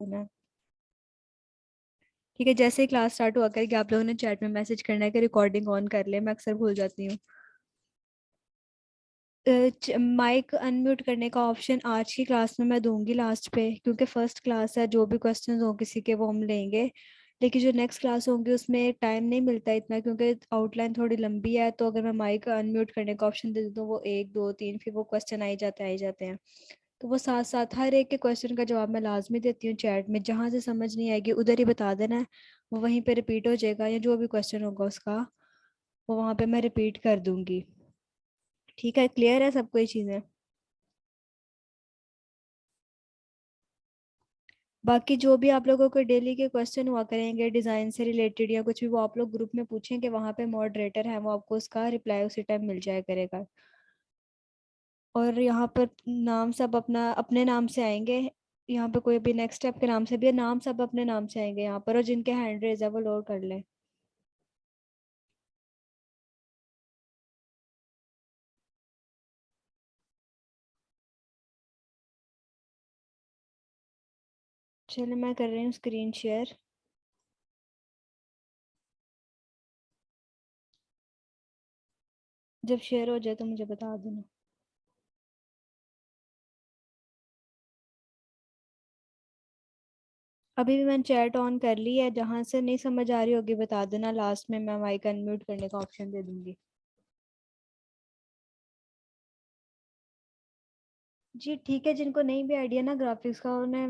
देना है। ठीक है, जैसे ही क्लास स्टार्ट हुआ करेगी आप लोगों ने चैट में मैसेज करना है कि रिकॉर्डिंग ऑन कर ले, मैं अक्सर भूल जाती हूँ। माइक अनम्यूट करने का ऑप्शन आज की क्लास में मैं दूंगी लास्ट पे, क्योंकि फर्स्ट क्लास है, जो भी क्वेश्चंस हो किसी के वो हम लेंगे। लेकिन जो नेक्स्ट क्लास होंगी उसमें टाइम नहीं मिलता इतना, क्योंकि आउटलाइन थोड़ी लंबी है, तो अगर मैं माइक अनम्यूट करने का ऑप्शन दे दूँ तो वो एक दो तीन फिर वो क्वेश्चन आई जाते हैं। तो वो साथ साथ हर एक के क्वेश्चन का जवाब मैं लाजमी देती हूँ चैट में, जहाँ से समझ नहीं आएगी उधर ही बता देना है, वो वहीं पे रिपीट हो जाएगा, या जो भी क्वेश्चन होगा उसका वो वहाँ पे मैं रिपीट कर दूंगी। ठीक है, क्लियर है सबको ये चीज़ें? बाकी जो भी आप लोगों को डेली के क्वेश्चन हुआ करेंगे डिज़ाइन से रिलेटेड या कुछ भी, वो आप लोग ग्रुप में पूछेंगे, वहाँ पे मॉडरेटर है, वो आपको उसका रिप्लाई उसी टाइम मिल जाया करेगा। और यहाँ पर नाम सब अपना अपने नाम से आएंगे। यहाँ पे कोई भी नेक्स्ट स्टेप के नाम से भी है, नाम सब अपने नाम से आएंगे यहाँ पर, और जिनके हैंड रेज है वो लोड कर लें। चलो मैं कर रही हूँ स्क्रीन शेयर। जब शेयर हो जाए तो मुझे बता देना। अभी भी मैंने चैट ऑन कर ली है, जहां से नहीं समझ आ रही होगी बता देना, लास्ट में मैं माइक अनम्यूट करने का ऑप्शन दे दूंगी। जी ठीक है, जिनको नहीं भी आइडिया ना ग्राफिक्स का, उन्हें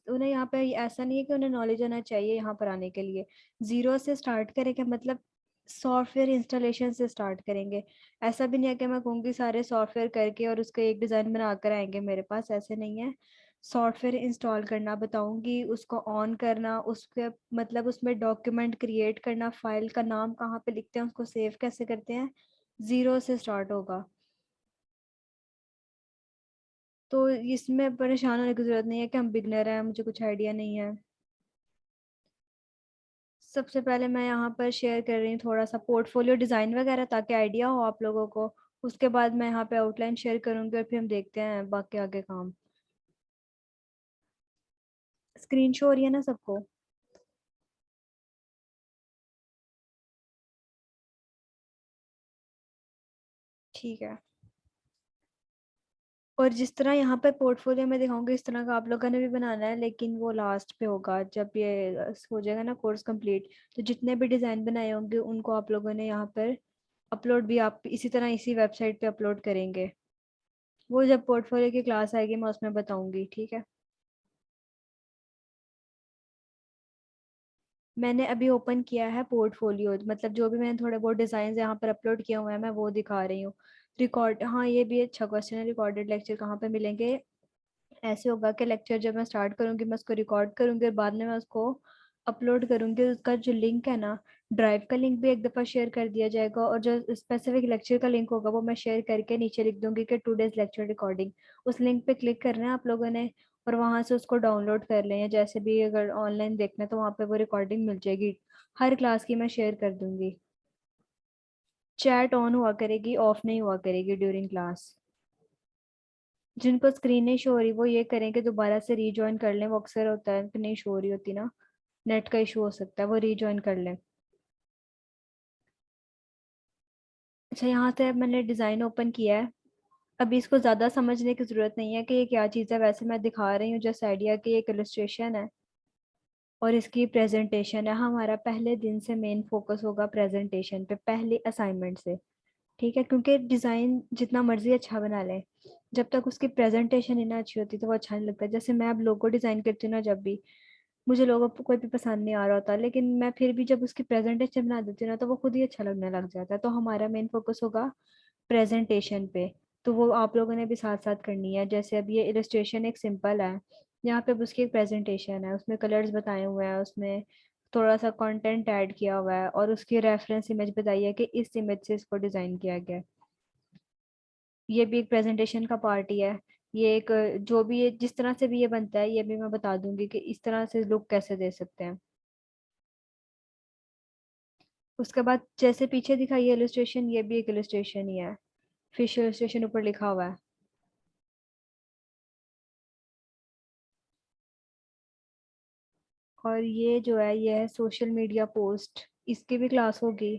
उन्हें यहाँ पे ऐसा नहीं है कि उन्हें नॉलेज होना चाहिए यहाँ पर आने के लिए। जीरो से स्टार्ट करेंगे, मतलब सॉफ्टवेयर इंस्टॉलेशन से स्टार्ट करेंगे। ऐसा भी नहीं है कि मैं कहूँगी सारे सॉफ्टवेयर करके और उसका एक डिज़ाइन बना कर आएंगे मेरे पास, ऐसे नहीं है। सॉफ्टवेयर इंस्टॉल करना बताऊंगी, उसको ऑन करना, उसके मतलब उसमें डॉक्यूमेंट क्रिएट करना, फाइल का नाम कहाँ पे लिखते हैं, उसको सेव कैसे करते हैं, जीरो से स्टार्ट होगा। तो इसमें परेशान होने की जरूरत नहीं है कि हम बिगनर हैं, मुझे कुछ आइडिया नहीं है। सबसे पहले मैं यहाँ पर शेयर कर रही हूँ थोड़ा सा पोर्टफोलियो डिज़ाइन वगैरह, ताकि आइडिया हो आप लोगों को। उसके बाद मैं यहाँ पे आउटलाइन शेयर करूँगी और फिर हम देखते हैं बाकी आगे काम। स्क्रीन शो हो रही है ना सबको? ठीक है। और जिस तरह यहाँ पे पोर्टफोलियो में दिखाऊंगी इस तरह का आप लोगों ने भी बनाना है, लेकिन वो लास्ट पे होगा जब ये हो जाएगा ना कोर्स कंप्लीट। तो जितने भी डिज़ाइन बनाए होंगे उनको आप लोगों ने यहाँ पर अपलोड भी आप इसी तरह इसी वेबसाइट पे अपलोड करेंगे। वो जब पोर्टफोलियो की क्लास आएगी मैं उसमें बताऊंगी, ठीक है? मैंने अभी ओपन किया है पोर्टफोलियो, मतलब जो भी मैंने थोड़े बहुत डिजाइन यहाँ पर अपलोड किए हुए हैं मैं वो दिखा रही हूँ। रिकॉर्ड, हाँ ये भी अच्छा क्वेश्चन है, रिकॉर्डेड लेक्चर कहाँ पे मिलेंगे? ऐसे होगा कि लेक्चर जब मैं स्टार्ट करूंगी मैं उसको रिकॉर्ड करूंगी और बाद में मैं उसको अपलोड करूंगी, उसका जो लिंक है ना, ड्राइव का लिंक भी एक दफ़ा शेयर कर दिया जाएगा, और जो स्पेसिफिक लेक्चर का लिंक होगा वो मैं शेयर करके नीचे लिख दूंगी कि टू डेज लेक्चर रिकॉर्डिंग। उस लिंक पे क्लिक करना है आप लोगों ने, और वहां से उसको डाउनलोड कर लें, या जैसे भी अगर ऑनलाइन देखना है तो वहाँ पे वो रिकॉर्डिंग मिल जाएगी। हर क्लास की मैं शेयर कर दूंगी। चैट ऑन हुआ करेगी, ऑफ नहीं हुआ करेगी ड्यूरिंग क्लास। जिनको स्क्रीन नहीं शो हो रही वो ये करें कि दोबारा से रीजॉइन कर लें, वो अक्सर होता है कि नहीं शो हो रही होती ना, नेट का इशू हो सकता है, वो रीजॉइन कर लें। अच्छा, यहाँ से मैंने डिज़ाइन ओपन किया है। अभी इसको ज़्यादा समझने की ज़रूरत नहीं है कि ये क्या चीज़ है, वैसे मैं दिखा रही हूँ जस्ट आइडिया कि ये एक इलस्ट्रेशन है और इसकी प्रेजेंटेशन है। हमारा पहले दिन से मेन फोकस होगा प्रेजेंटेशन पे, पहले असाइनमेंट से। ठीक है, क्योंकि डिज़ाइन जितना मर्जी अच्छा बना लें, जब तक उसकी प्रेजेंटेशन ही ना अच्छी होती तो वो अच्छा नहीं लगता। जैसे मैं अब लोगो डिज़ाइन करती हूँ ना, जब भी मुझे लोगों को कोई भी पसंद नहीं आ रहा होता, लेकिन मैं फिर भी जब उसकी प्रेजेंटेशन बना देती हूँ ना तो वो खुद ही अच्छा लगने लग जाता है। तो हमारा मेन फोकस होगा प्रेजेंटेशन पे। तो वो आप लोगों ने भी साथ साथ करनी है। जैसे अब ये इलस्ट्रेशन एक सिंपल है, यहाँ पे अब उसकी एक प्रेजेंटेशन है, उसमें कलर्स बताए हुए हैं, उसमें थोड़ा सा कंटेंट ऐड किया हुआ है, और उसकी रेफरेंस इमेज बताई है कि इस इमेज से इसको डिज़ाइन किया गया है। ये भी एक प्रेजेंटेशन का पार्ट ही है। ये एक जो भी ये जिस तरह से भी ये बनता है ये भी मैं बता दूंगी कि इस तरह से लुक कैसे दे सकते हैं। उसके बाद जैसे पीछे दिखाई है इलस्ट्रेशन, ये भी एक इलस्ट्रेशन ही है, फिश इलस्ट्रेशन ऊपर लिखा हुआ है। और ये जो है ये है सोशल मीडिया पोस्ट, इसकी भी क्लास होगी।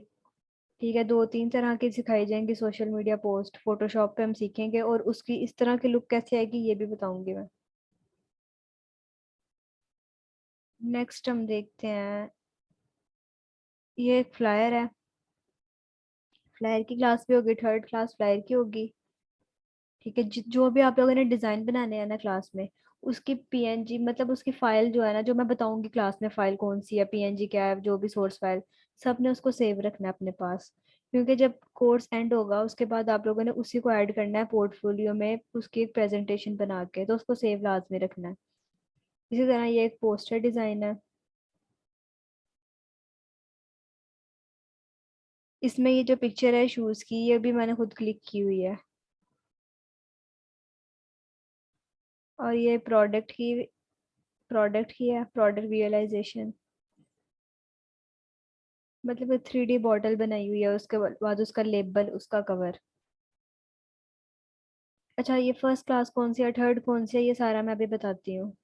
ठीक है, 2-3 तरह की सिखाई जाएंगी सोशल मीडिया पोस्ट, फोटोशॉप पे हम सीखेंगे और उसकी इस तरह की लुक कैसे आएगी ये भी बताऊंगी मैं। नेक्स्ट हम देखते हैं, ये एक फ्लायर है। फ्लायर की क्लास भी होगी, थर्ड क्लास फ्लायर की होगी। ठीक है, जो भी आप लोगों ने डिजाइन बनाने हैं ना क्लास में, उसकी पीएनजी मतलब उसकी फाइल जो है ना, जो मैं बताऊंगी क्लास में फाइल कौन सी है, पीएनजी क्या है, जो भी सोर्स फाइल, सब ने उसको सेव रखना है अपने पास। क्योंकि जब कोर्स एंड होगा उसके बाद आप लोगों ने उसी को ऐड करना है पोर्टफोलियो में, उसकी एक प्रेजेंटेशन बना के, तो उसको सेव लाजमी रखना है। इसी तरह ये एक पोस्टर डिजाइन है। इसमें ये जो पिक्चर है शूज की, ये भी मैंने खुद क्लिक की हुई है। और ये प्रोडक्ट की है, प्रोडक्ट विजुअलाइजेशन। मतलब 3D बॉटल बनाई हुई है, उसके बाद उसका लेबल, उसका कवर। अच्छा, ये फर्स्ट क्लास कौन सी है, थर्ड कौन सी है, ये सारा मैं अभी बताती हूँ।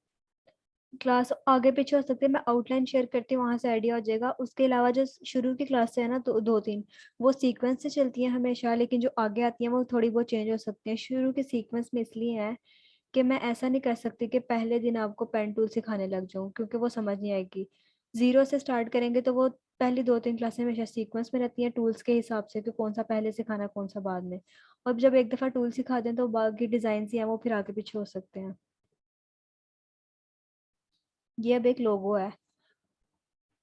क्लास आगे पीछे हो सकते हैं, मैं आउटलाइन शेयर करती हूँ, वहां से आइडिया हो जाएगा। उसके अलावा जो शुरू की क्लास है ना, तो 2-3 वो सीक्वेंस से चलती हैं हमेशा, लेकिन जो आगे आती हैं वो थोड़ी बहुत चेंज हो सकती हैं। शुरू के सीक्वेंस में इसलिए है कि मैं ऐसा नहीं कर सकती कि पहले दिन आपको पेन टूल सिखाने लग जाऊं, क्योंकि वो समझ नहीं आएगी। जीरो से स्टार्ट करेंगे तो वो पहली 2-3 क्लासें हमेशा सीक्वेंस में रहती हैं टूल्स के हिसाब से, कि कौन सा पहले सिखाना कौन सा बाद में। और जब एक दफा टूल सिखा दें तो बाकी डिजाइन ही हैं वो फिर आगे पीछे हो सकते हैं। ये अब एक लोगो है,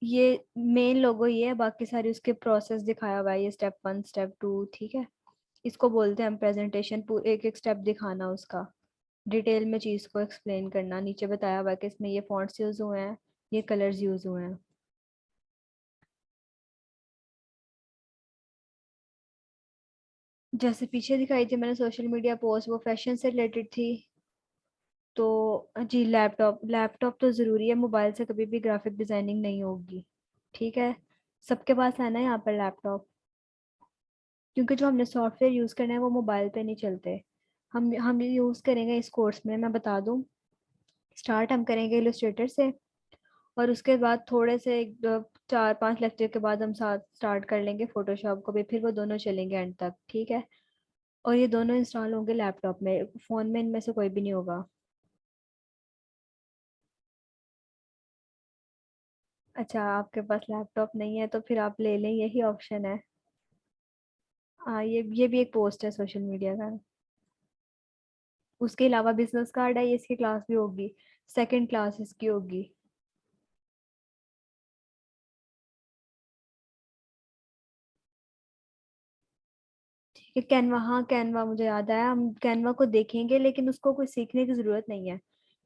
ये मेन लोगो ये है, बाकी सारी उसके प्रोसेस दिखाया हुआ है, ये स्टेप 1 स्टेप 2, ठीक है। इसको बोलते हैं हम प्रेजेंटेशन, एक एक स्टेप दिखाना उसका, डिटेल में चीज को एक्सप्लेन करना। नीचे बताया हुआ है कि इसमें ये फॉन्ट्स यूज हुए हैं, ये कलर्स यूज हुए हैं। जैसे पीछे दिखाई थी मैंने सोशल मीडिया पोस्ट, वो फैशन से रिलेटेड थी। तो जी, लैपटॉप लैपटॉप तो ज़रूरी है, मोबाइल से कभी भी ग्राफिक डिजाइनिंग नहीं होगी। ठीक है, सबके पास है ना यहाँ पर लैपटॉप, क्योंकि जो हमने सॉफ्टवेयर यूज़ करना है वो मोबाइल पे नहीं चलते। हम यूज़ करेंगे इस कोर्स में, मैं बता दूँ। स्टार्ट हम करेंगे इलस्ट्रेटर से, और उसके बाद थोड़े से 4-5 लेक्चर के बाद हम साथ स्टार्ट कर लेंगे फोटोशॉप को भी, फिर वो दोनों चलेंगे एंड तक, ठीक है। और ये दोनों इंस्टॉल होंगे लैपटॉप में, फ़ोन में इनमें से कोई भी नहीं होगा। अच्छा, आपके पास लैपटॉप नहीं है तो फिर आप ले लें, यही ऑप्शन है। हाँ, ये भी एक पोस्ट है सोशल मीडिया का। उसके अलावा बिजनेस कार्ड है, ये इसकी क्लास भी होगी, सेकंड क्लास इसकी होगी। ठीक है, कैनवा, हाँ कैनवा मुझे याद आया, हम कैनवा को देखेंगे, लेकिन उसको कोई सीखने की जरूरत नहीं है।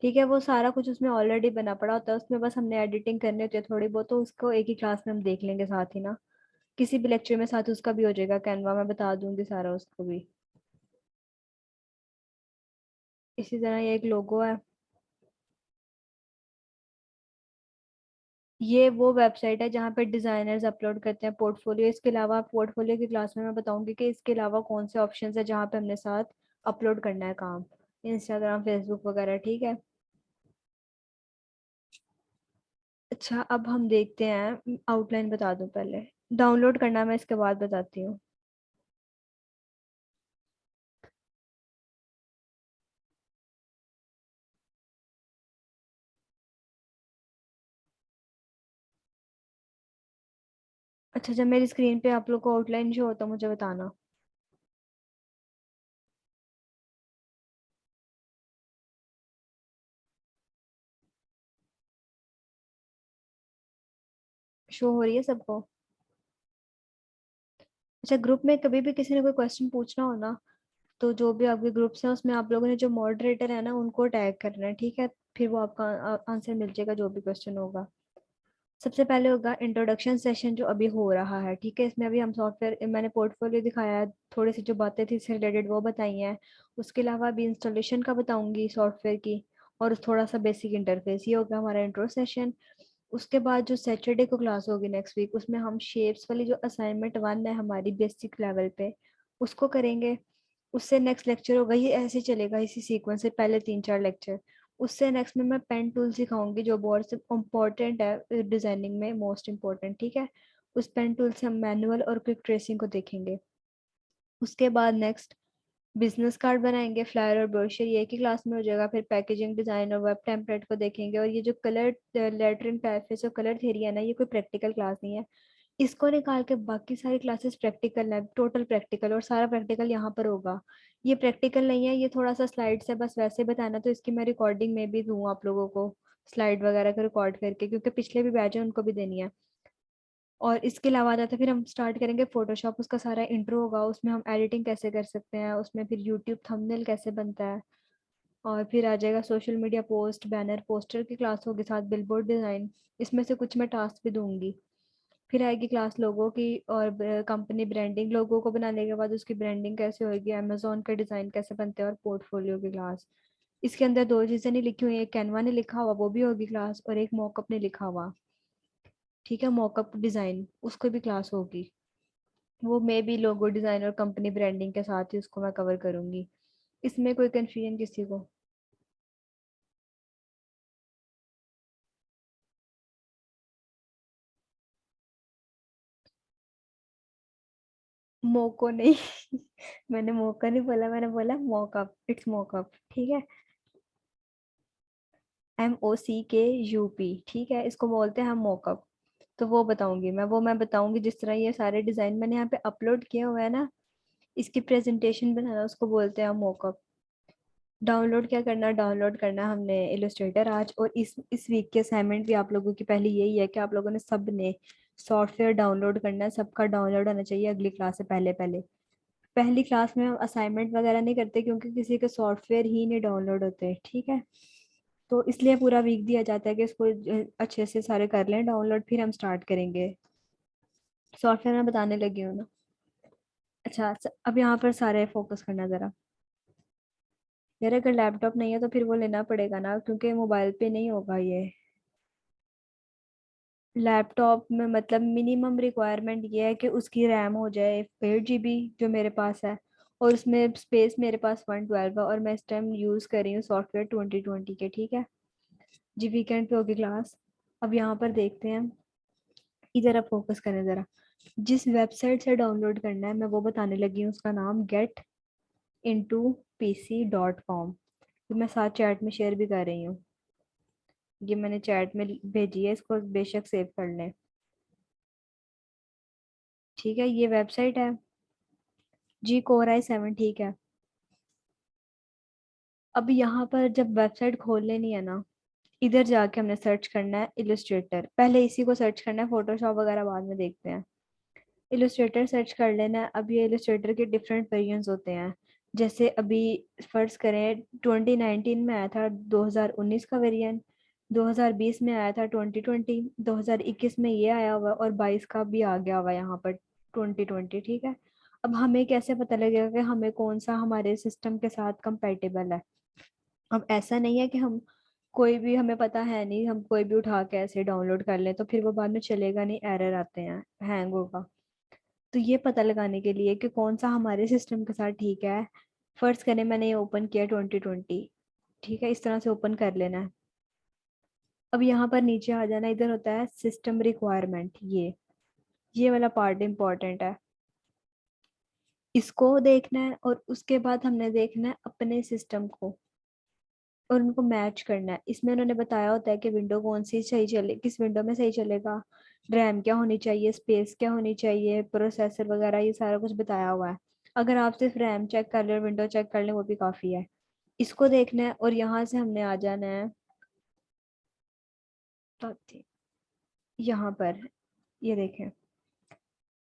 ठीक है, वो सारा कुछ उसमें ऑलरेडी बना पड़ा होता है, उसमें बस हमने एडिटिंग करनी होती है थोड़ी बहुत, तो उसको एक ही क्लास में हम देख लेंगे साथ ही ना। किसी भी लेक्चर में साथ उसका भी हो जाएगा कैनवा, मैं बता दूंगी सारा उसको भी। इसी तरह ये एक लोगो है। ये वो वेबसाइट है जहाँ पे डिजाइनर्स अपलोड करते हैं पोर्टफोलियो। इसके अलावा पोर्टफोलियो की क्लास में मैं बताऊंगी कि इसके अलावा कौन से ऑप्शंस है जहाँ पे हमने साथ अपलोड करना है काम, इंस्टाग्राम फेसबुक वगैरह, ठीक है। अच्छा, अब हम देखते हैं, आउटलाइन बता दूं पहले, डाउनलोड करना मैं इसके बाद बताती हूँ। अच्छा, जब मेरी स्क्रीन पे आप लोग को आउटलाइन शो होता मुझे बताना। शो हो रही है सबको? अच्छा, ग्रुप में कभी भी किसी ने कोई क्वेश्चन पूछना हो ना, तो जो भी आपके ग्रुप्स हैं उसमें आप लोगों ने जो मॉडरेटर है ना उनको टैग करना है, ठीक है। फिर वो आपका आंसर मिल जाएगा जो भी क्वेश्चन होगा। सबसे पहले होगा इंट्रोडक्शन सेशन जो अभी हो रहा है, ठीक है। इसमें अभी हम सॉफ्टवेयर, मैंने पोर्टफोलियो दिखाया है, थोड़ी सी जो बातें थी इससे रिलेटेड वो बताई हैं। उसके अलावा अभी इंस्टॉलेशन का बताऊंगी सॉफ्टवेयर की, और थोड़ा सा बेसिक इंटरफेस, ये होगा हमारा इंट्रो सेशन। उसके बाद जो सैटरडे को क्लास होगी नेक्स्ट वीक, उसमें हम शेप्स वाली जो असाइनमेंट 1 है हमारी बेसिक लेवल पे, उसको करेंगे। उससे नेक्स्ट लेक्चर होगा, ये ऐसे चलेगा इसी सीक्वेंस से, पहले 3-4 लेक्चर। उससे नेक्स्ट में मैं पेन टूल सिखाऊंगी जो बहुत से इम्पोर्टेंट है डिजाइनिंग में, मोस्ट इम्पोर्टेंट, ठीक है। उस पेन टूल से हम मैनुअल और क्विक ट्रेसिंग को देखेंगे। उसके बाद नेक्स्ट बिजनेस कार्ड बनाएंगे, फ्लायर और ब्रोशर, ये एक ही क्लास में हो जाएगा। फिर पैकेजिंग डिजाइन और वेब टेम्पलेट को देखेंगे। और ये जो कलर लेटरिन टाइपफेस और कलर थ्योरी है ना, ये कोई प्रैक्टिकल क्लास नहीं है। इसको निकाल के बाकी सारी क्लासेस प्रैक्टिकल है, टोटल प्रैक्टिकल, और सारा प्रैक्टिकल यहाँ पर होगा। ये प्रैक्टिकल नहीं है, ये थोड़ा सा स्लाइड है बस, वैसे बताना। तो इसकी मैं रिकॉर्डिंग में भी दूँ आप लोगों को, स्लाइड वगैरह को रिकॉर्ड करके, क्योंकि पिछले भी बैच है उनको भी देनी है। और इसके अलावा आ जाता है, फिर हम स्टार्ट करेंगे फोटोशॉप। उसका सारा इंट्रो होगा, उसमें हम एडिटिंग कैसे कर सकते हैं, उसमें फिर यूट्यूब थंबनेल कैसे बनता है। और फिर आ जाएगा social media post, banner, poster की क्लास होगी, साथ बिलबोर्ड डिजाइन। इसमें से कुछ मैं टास्क भी दूंगी। फिर आएगी क्लास लोगों की और कंपनी ब्रांडिंग, लोगों को बनाने के बाद उसकी ब्रांडिंग कैसे होगी, अमेजोन का डिजाइन कैसे बनते हैं, और पोर्टफोलियो की क्लास। इसके अंदर दो चीजें नहीं लिखी हुई, एक कैनवा ने लिखा हुआ वो भी होगी क्लास, और एक मॉकअप ने लिखा हुआ, ठीक है, मॉकअप डिजाइन, उसको भी क्लास होगी। वो मे भी लोगो डिजाइन और कंपनी ब्रांडिंग के साथ ही उसको मैं कवर करूंगी। इसमें कोई कंफ्यूजन किसी को? मोको नहीं मैंने मौका नहीं बोला, मैंने बोला मॉकअप, इट्स मॉकअप, ठीक है। MOCKUP, ठीक है, इसको बोलते हैं हम मॉकअप। तो वो बताऊंगी मैं बताऊंगी जिस तरह ये सारे डिजाइन मैंने यहाँ पे अपलोड किए हुए हैं ना, इसकी प्रेजेंटेशन बनाना, उसको बोलते हैं मॉकअप। डाउनलोड क्या करना, डाउनलोड करना हमने इलस्ट्रेटर आज। और इस वीक की असाइनमेंट भी आप लोगों की पहली यही है कि आप लोगों ने सब ने सॉफ्टवेयर डाउनलोड करना है, सबका डाउनलोड होना चाहिए अगली क्लास से पहले पहले। पहली क्लास में हम असाइनमेंट वगैरह नहीं करते क्योंकि किसी के सॉफ्टवेयर ही नहीं डाउनलोड होते, ठीक है। तो इसलिए पूरा वीक दिया जाता है कि इसको अच्छे से सारे कर लें डाउनलोड, फिर हम स्टार्ट करेंगे। सॉफ्टवेयर मैं बताने लगी हूँ ना। अच्छा, अब यहाँ पर सारे फोकस करना जरा। यार अगर लैपटॉप नहीं है तो फिर वो लेना पड़ेगा ना, क्योंकि मोबाइल पे नहीं होगा ये। लैपटॉप में मतलब मिनिमम रिक्वायरमेंट ये है कि उसकी रैम हो जाए 8 GB, जो मेरे पास है। और उसमें स्पेस मेरे पास 112 है, और मैं इस टाइम यूज़ कर रही हूँ सॉफ्टवेयर 2020 के, ठीक है। जी वीकेंड पे होगी क्लास। अब यहाँ पर देखते हैं, इधर अब फोकस करें जरा। जिस वेबसाइट से डाउनलोड करना है मैं वो बताने लगी हूँ, उसका नाम getintopc.com। तो मैं साथ चैट में शेयर भी कर रही हूँ, ये मैंने चैट में भेजी है, इसको बेशक सेव कर लें, ठीक है। ये वेबसाइट है, जी कोर i7, ठीक है। अब यहाँ पर जब वेबसाइट खोल लेनी है ना, इधर जाके हमने सर्च करना है इलस्ट्रेटर, पहले इसी को सर्च करना है, फोटोशॉप वगैरह बाद में देखते हैं। इलस्ट्रेटर सर्च कर लेना है। अब ये इलस्ट्रेटर के डिफरेंट वेरिएंट्स होते हैं। जैसे अभी फर्ज करें 2019 में आया था 2019 का वेरिएंट, 2020 में आया था 2020, 2021 में ये आया हुआ है, और 22 का भी आ गया हुआ है यहाँ पर 2020, ठीक है। अब हमें कैसे पता लगेगा कि हमें कौन सा हमारे सिस्टम के साथ कंपेटेबल है? अब ऐसा नहीं है कि हम कोई भी, हमें पता है नहीं, हम कोई भी उठा के ऐसे डाउनलोड कर लें तो फिर वो बाद में चलेगा नहीं, एरर आते हैं, हैंग होगा। तो ये पता लगाने के लिए कि कौन सा हमारे सिस्टम के साथ ठीक है, फर्ज करें मैंने ये ओपन किया 2020, ठीक है, इस तरह से ओपन कर लेना है। अब यहाँ पर नीचे आ जाना, इधर होता है सिस्टम रिक्वायरमेंट, ये वाला पार्ट इंपॉर्टेंट है। इसको देखना है, और उसके बाद हमने देखना है अपने सिस्टम को, और उनको मैच करना है। इसमें उन्होंने बताया होता है कि विंडो कौन सी सही चले, किस विंडो में सही चलेगा, रैम क्या होनी चाहिए, स्पेस क्या होनी चाहिए, प्रोसेसर वगैरह, ये सारा कुछ बताया हुआ है। अगर आप सिर्फ रैम चेक कर ले और विंडो चेक कर ले वो भी काफी है। इसको देखना है, और यहाँ से हमने आ जाना है तो यहाँ पर, ये देखें,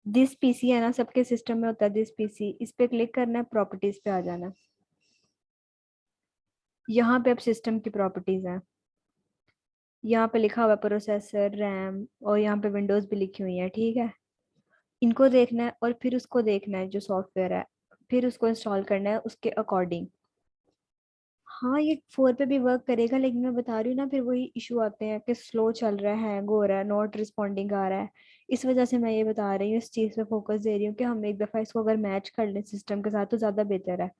दिस पीसी है ना, सबके सिस्टम में होता है दिस पीसी, इस पे क्लिक करना है, प्रॉपर्टीज पे आ जाना है। यहाँ पे अब सिस्टम की प्रॉपर्टीज हैं, यहाँ पे लिखा हुआ है प्रोसेसर, रैम, और यहाँ पे विंडोज भी लिखी हुई है, ठीक है। इनको देखना है, और फिर उसको देखना है जो सॉफ्टवेयर है, फिर उसको इंस्टॉल करना है उसके अकॉर्डिंग। हाँ, ये 4 पे भी वर्क करेगा, लेकिन मैं बता रही हूँ ना, फिर वही इशू आते हैं कि स्लो चल रहा है, हैंग हो रहा है, नॉट रिस्पॉन्डिंग आ रहा है। इस वजह से मैं ये बता रही हूँ, इस चीज़ पे फोकस दे रही हूँ कि हम एक दफ़ा इसको अगर मैच कर लें सिस्टम के साथ तो ज़्यादा बेहतर है।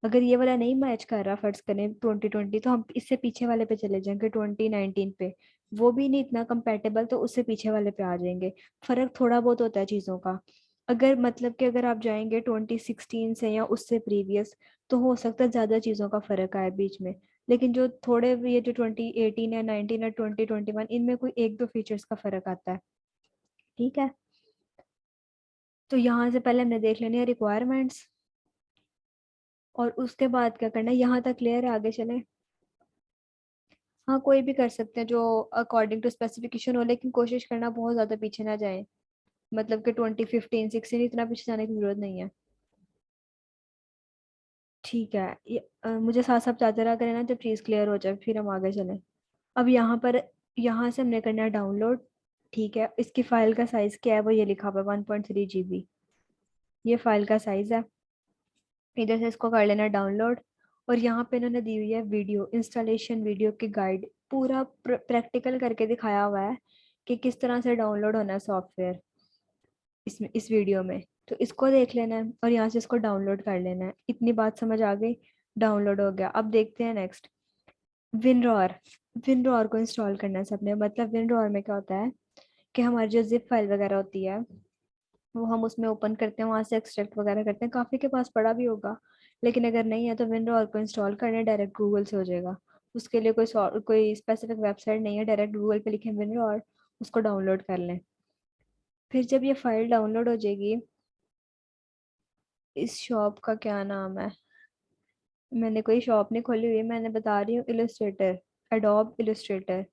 अगर ये वाला नहीं मैच कर रहा, फर्ज करें 2020, तो हम इससे पीछे वाले पे चले जाएंगे 2019 पे। वो भी नहीं इतना कंपेटेबल, तो उससे पीछे वाले पे आ जाएंगे। फर्क थोड़ा बहुत होता है चीजों का। अगर मतलब कि अगर आप जाएंगे 2016 से या उससे प्रीवियस, तो हो सकता है ज्यादा चीजों का फर्क आए बीच में। लेकिन जो थोड़े ये जो 2018 या 19 या 2021, इनमें कोई एक दो फीचर्स का फर्क आता है। ठीक है, तो यहाँ से पहले हमने देख लेनी है रिक्वायरमेंट्स, और उसके बाद क्या करना है, यहाँ तक क्लियर है, आगे चले। हाँ, कोई भी कर सकते हैं जो अकॉर्डिंग टू स्पेसिफिकेशन हो, लेकिन कोशिश करना बहुत ज्यादा पीछे ना जाए। मतलब कि 2015-16 इतना पीछे जाने की जरूरत नहीं है। ठीक है, मुझे साथ साथ बताते रहा करें ना, जब चीज़ क्लियर हो जाए फिर हम आगे चलें। अब यहाँ पर, यहाँ से हमने करना है डाउनलोड। ठीक है, इसकी फाइल का साइज क्या है, वो ये लिखा हुआ है 1.3 GB। ये फाइल का साइज है। इधर से इसको कर लेना डाउनलोड। और यहाँ पे इन्होंने दी हुई है वीडियो इंस्टॉलेशन, वीडियो की गाइड, पूरा प्रैक्टिकल करके दिखाया हुआ है कि किस तरह से डाउनलोड होना है सॉफ्टवेयर इसमें, इस वीडियो में। तो इसको देख लेना है और यहाँ से इसको डाउनलोड कर लेना है। इतनी बात समझ आ गई। डाउनलोड हो गया, अब देखते हैं नेक्स्ट। विनरॉर। विनरॉर को इंस्टॉल करना है सबने। मतलब विनरॉर में क्या होता है कि हमारी जो जिप फाइल वगैरह होती है, वो हम उसमें ओपन करते हैं, वहां से एक्सट्रैक्ट वगैरह करते हैं। काफी के पास पड़ा भी होगा, लेकिन अगर नहीं है तो विंडो को इंस्टॉल करना डायरेक्ट गूगल से हो जाएगा। उसके लिए कोई स्पेसिफिक वेबसाइट नहीं है, डायरेक्ट गूगल पे लिखें विंडो और उसको डाउनलोड कर लें। फिर जब ये फाइल डाउनलोड हो जाएगी, इस शॉप का क्या नाम है, मैंने कोई शॉप नहीं खोली हुई, मैंने बता रही हूँ इलस्ट्रेटर, एडोब इलस्ट्रेटर,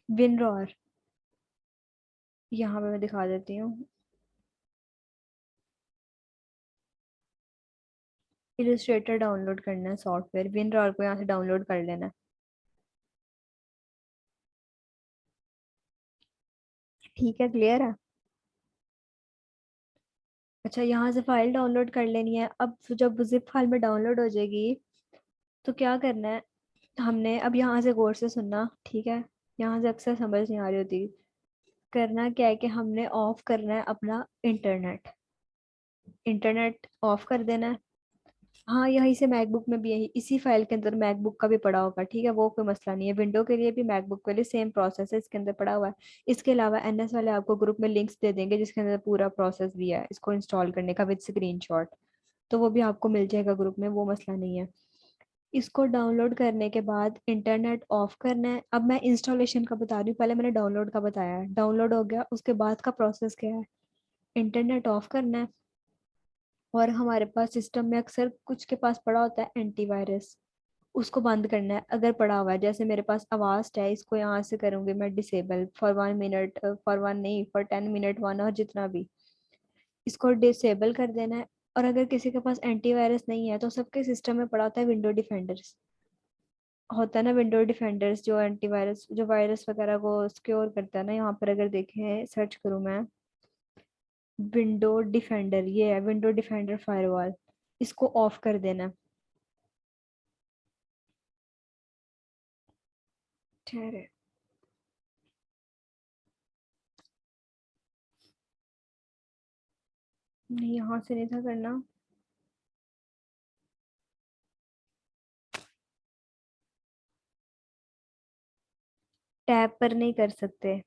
विनरॉर। यहाँ पे मैं दिखा देती हूँ। इलस्ट्रेटर डाउनलोड करना है सॉफ्टवेयर, विनरॉर को यहाँ से डाउनलोड कर लेना है। ठीक है, क्लियर है। अच्छा, यहाँ से फाइल डाउनलोड कर लेनी है। अब जब जिप फाइल में डाउनलोड हो जाएगी, तो क्या करना है हमने, अब यहाँ से गौर से सुनना, ठीक है। यहाँ से अक्सर समझ नहीं आ रही होती। करना क्या है कि हमने ऑफ करना है अपना इंटरनेट। इंटरनेट ऑफ कर देना है। हाँ, यहीं से मैकबुक में भी यही इसी फाइल के अंदर मैकबुक का भी पड़ा होगा, ठीक है, वो कोई मसला नहीं है। विंडो के लिए भी मैकबुक के लिए सेम प्रोसेस है, इसके अंदर पड़ा हुआ है। इसके अलावा एनएस वाले आपको ग्रुप में लिंक्स दे देंगे जिसके अंदर पूरा प्रोसेस भी है इसको इंस्टॉल करने का विद स्क्रीनशॉट। तो वो भी आपको मिल जाएगा ग्रुप में, वो मसला नहीं है। इसको डाउनलोड करने के बाद इंटरनेट ऑफ करना है। अब मैं इंस्टॉलेशन का बता रही हूँ, पहले मैंने डाउनलोड का बताया है। डाउनलोड हो गया, उसके बाद का प्रोसेस क्या है, इंटरनेट ऑफ करना है। और हमारे पास सिस्टम में अक्सर कुछ के पास पड़ा होता है एंटीवायरस, उसको बंद करना है अगर पड़ा हुआ है। जैसे मेरे पास अवास्ट है, इसको यहाँ से करूंगी मैं disable for 1 minute, for one नहीं, फॉर 10 मिनट, वन, और जितना भी, इसको डिसेबल कर देना है। और अगर किसी के पास एंटीवायरस नहीं है, तो सबके सिस्टम में पड़ा होता है विंडो डिफेंडर्स। होता है ना विंडो डिफेंडर्स, जो एंटीवायरस, जो वायरस वगैरह को सिक्योर करता है ना। यहाँ पर अगर देखें, सर्च करूँ मैं, विंडो डिफेंडर, ये है विंडो डिफेंडर फायरवॉल। इसको ऑफ कर देना। ठहरे, नहीं यहाँ से नहीं था करना। टैब पर नहीं कर सकते,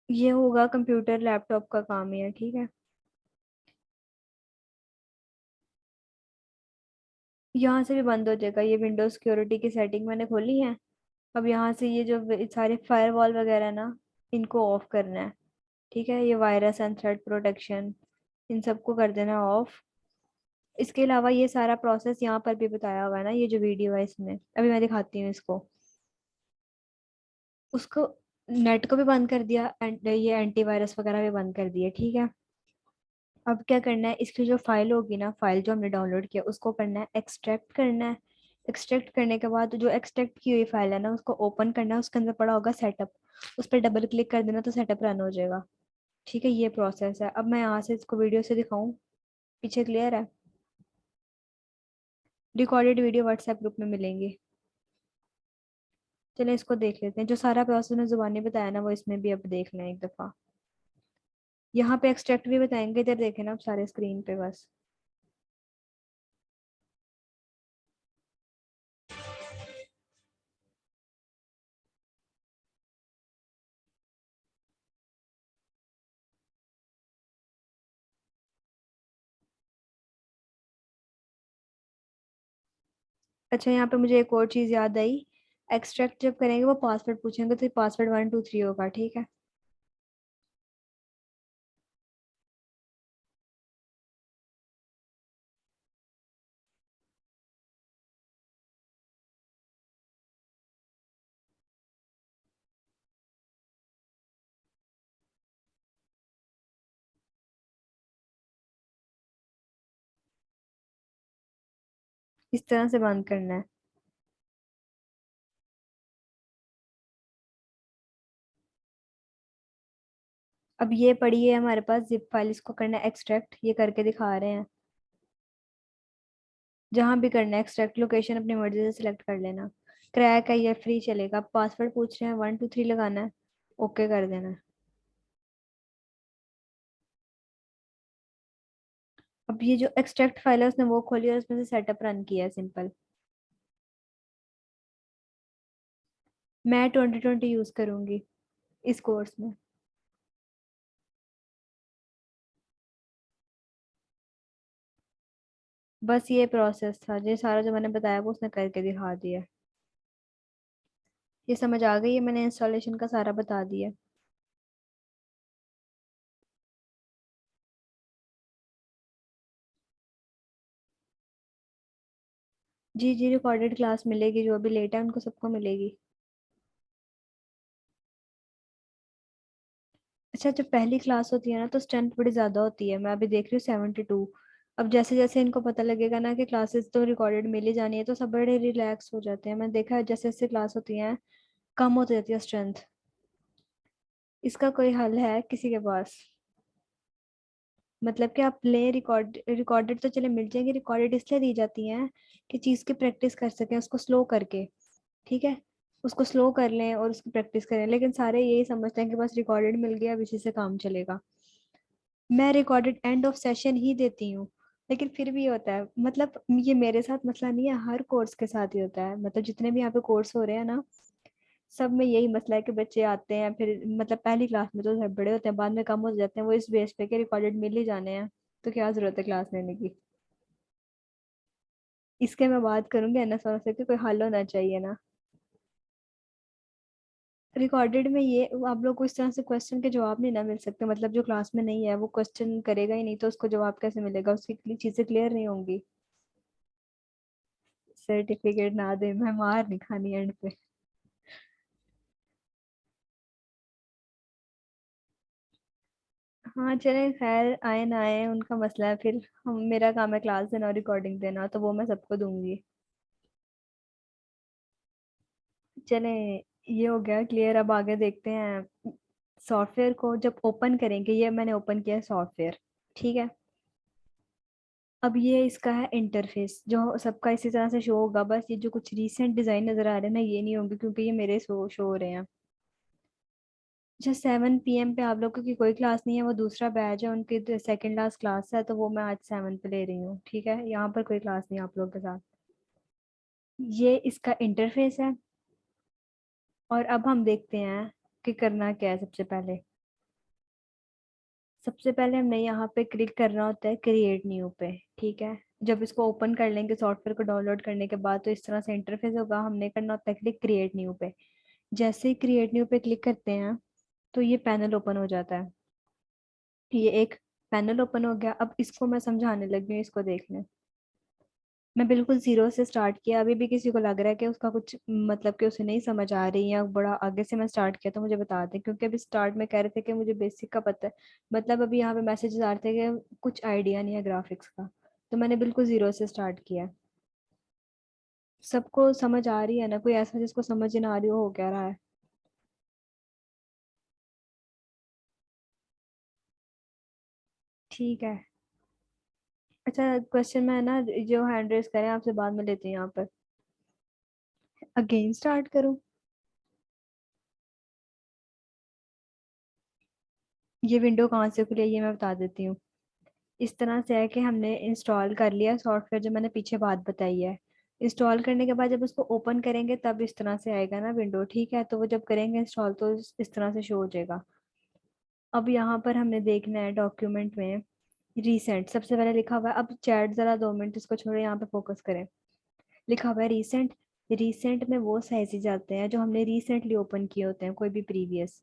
ये होगा कंप्यूटर लैपटॉप का काम ही है, ठीक है। यहाँ से भी बंद हो जाएगा। ये विंडो सिक्योरिटी की सेटिंग मैंने खोली है। अब यहाँ से ये जो सारे फायरवॉल वगैरह ना, इनको ऑफ करना है। ठीक है, ये वायरस एंड थ्रेट प्रोटेक्शन, इन सबको कर देना ऑफ। इसके अलावा ये सारा प्रोसेस यहाँ पर भी बताया हुआ है ना, ये जो वीडियो है इसमें, अभी मैं दिखाती हूँ इसको। उसको, नेट को भी बंद कर दिया एंड ये एंटीवायरस वगैरह भी बंद कर दिए, ठीक है। अब क्या करना है, इसकी जो फाइल होगी ना, फाइल जो हमने डाउनलोड किया, उसको करना है एक्सट्रैक्ट करना है। एक्सट्रैक्ट करने के बाद जो एक्सट्रैक्ट की हुई फाइल है ना, उसको ओपन करना है। उसके अंदर पड़ा होगा सेटअप, उस पर डबल क्लिक कर देना तो सेटअप रन हो जाएगा। ठीक है, ये प्रोसेस है। अब मैं यहाँ से इसको वीडियो से दिखाऊं, पीछे क्लियर है। रिकॉर्डेड वीडियो व्हाट्सएप ग्रुप में मिलेंगी। चलो इसको देख लेते हैं। जो सारा प्रोसेस में जुबानी बताया ना, वो इसमें भी अब देख लें एक दफा। यहाँ पे एक्सट्रैक्ट भी बताएंगे, इधर देखे ना आप सारे स्क्रीन पे बस। अच्छा यहाँ पे मुझे एक और चीज याद आई। एक्सट्रैक्ट जब करेंगे वो पासवर्ड पूछेंगे, तो पासवर्ड 1 2 3 होगा, ठीक है। इस तरह से बंद करना है। अब ये पड़ी है हमारे पास जिप फाइल, इसको करना है एक्सट्रैक्ट, ये करके दिखा रहे हैं। जहां भी करना है एक्सट्रैक्ट, लोकेशन अपनी मर्जी से सिलेक्ट कर लेना। क्रैक है, ये फ्री चलेगा। पासवर्ड पूछ रहे हैं, 1 2 3 लगाना है, ओके कर देना है। अब ये जो एक्सट्रैक्ट फाइल है उसने वो खोली और उसमें से सेटअप रन किया है सिंपल। मैं 2020 यूज करूंगी इस कोर्स में। बस ये प्रोसेस था, ये सारा जो मैंने बताया वो उसने करके दिखा दिया। ये समझ आ गई है, मैंने इंस्टॉलेशन का सारा बता दिया। जी जी, रिकॉर्डेड क्लास मिलेगी, जो अभी लेट है उनको सबको मिलेगी। अच्छा, जब पहली क्लास होती है ना तो स्ट्रेंथ बड़ी ज्यादा होती है, मैं अभी देख रही हूँ 72। अब जैसे जैसे इनको पता लगेगा ना कि क्लासेस तो रिकॉर्डेड मिल ही जानी है, तो सब बड़े रिलैक्स हो जाते हैं। मैंने देखा है जैसे जैसे क्लास होती है कम होती जाती है स्ट्रेंथ। इसका कोई हल है किसी के पास? मतलब कि आप ले रिकॉर्डेड तो चले मिल जाएंगे, रिकॉर्डेड इसलिए दी जाती हैं कि चीज की प्रैक्टिस कर सकें उसको स्लो करके, ठीक है। उसको स्लो कर लें और उसकी प्रैक्टिस करें, लेकिन सारे यही समझते हैं कि बस रिकॉर्डेड मिल गया अब इसी से काम चलेगा। मैं रिकॉर्डेड एंड ऑफ सेशन ही देती हूँ, लेकिन फिर भी होता है, मतलब ये मेरे साथ मसला नहीं है, हर कोर्स के साथ ही होता है। मतलब जितने भी यहाँ पे कोर्स हो रहे हैं ना, सब में यही मसला है कि बच्चे आते हैं फिर, मतलब पहली क्लास में तो सब बड़े होते हैं, बाद में कम हो जाते हैं, वो इस बेस पे कि रिकॉर्डेड मिल ही जाने हैं, तो क्या जरूरत है क्लास लेने की। इसके मैं बात करूंगी एनएसओ से कि कोई हल होना चाहिए ना। रिकॉर्डेड में ये आप लोग को इस तरह से क्वेश्चन के जवाब नहीं ना मिल सकते, मतलब जो क्लास में नहीं है वो क्वेश्चन करेगा ही नहीं, तो उसको जवाब कैसे मिलेगा, उसकी चीजें क्लियर नहीं होंगी। सर्टिफिकेट ना दे, मैं मार नहीं खानी एंड पे। हाँ चले, खैर आए ना आए उनका मसला है, फिर हम, मेरा काम है क्लास देना और रिकॉर्डिंग देना, तो वो मैं सबको दूंगी। चले, ये हो गया क्लियर। अब आगे देखते हैं सॉफ्टवेयर को जब ओपन करेंगे। ये मैंने ओपन किया है सॉफ्टवेयर, ठीक है। अब ये इसका है इंटरफेस, जो सबका इसी तरह से शो होगा, बस ये जो कुछ रीसेंट डिजाइन नजर आ रहे हैं ना ये नहीं होंगे, क्योंकि ये मेरे शो हो रहे हैं। अच्छा, 7 PM पे आप लोगों की कोई क्लास नहीं है, वो दूसरा बैच है उनकी, सेकंड लास्ट क्लास है, तो वो मैं आज 7 पे ले रही हूँ, ठीक है। यहाँ पर कोई क्लास नहीं है आप लोगों के साथ। ये इसका इंटरफेस है। और अब हम देखते हैं कि करना क्या है। सबसे पहले हमने यहाँ पे क्लिक करना होता है क्रिएट न्यू पे, ठीक है। जब इसको ओपन कर लेंगे सॉफ्टवेयर को डाउनलोड करने के बाद, तो इस तरह से इंटरफेस होगा, हमने करना होता है क्लिक क्रिएट न्यू पे। जैसे ही क्रिएट न्यू पे क्लिक करते हैं तो ये पैनल ओपन हो जाता है। ये एक पैनल ओपन हो गया। अब इसको मैं समझाने लगी हूँ, इसको देख लें। मैं बिल्कुल जीरो से स्टार्ट किया, अभी भी किसी को लग रहा है कि उसका कुछ मतलब कि उसे नहीं समझ आ रही या बड़ा आगे से मैं स्टार्ट किया, तो मुझे बता दें, क्योंकि अभी स्टार्ट में कह रहे थे कि मुझे बेसिक का पता है। मतलब अभी यहाँ पे मैसेजेस आ रहे थे कि कुछ आइडिया नहीं है ग्राफिक्स का, तो मैंने बिल्कुल जीरो से स्टार्ट किया। सबको समझ आ रही है ना? कोई ऐसा जिसको समझ ही ना आ रही हो क्या रहा है? ठीक है। अच्छा, क्वेश्चन में है ना, जो हैंड रेस करें आपसे बाद में लेते हैं यहाँ पर। अगेन स्टार्ट करूँ? ये विंडो कहाँ से खुली है ये मैं बता देती हूँ। इस तरह से है कि हमने इंस्टॉल कर लिया सॉफ्टवेयर, जो मैंने पीछे बात बताई है। इंस्टॉल करने के बाद जब उसको ओपन करेंगे तब इस तरह से आएगा ना विंडो, ठीक है। तो वो जब करेंगे इंस्टॉल तो इस तरह से शो हो जाएगा। अब यहाँ पर हमने देखना है डॉक्यूमेंट में रीसेंट, सबसे पहले लिखा हुआ है, अब चैट जरा 2 मिनट इसको छोड़े, यहाँ पे फोकस करें। लिखा हुआ है रीसेंट। रीसेंट में वो साइजेज आते हैं जो हमने रिसेंटली ओपन किए होते हैं, कोई भी प्रीवियस।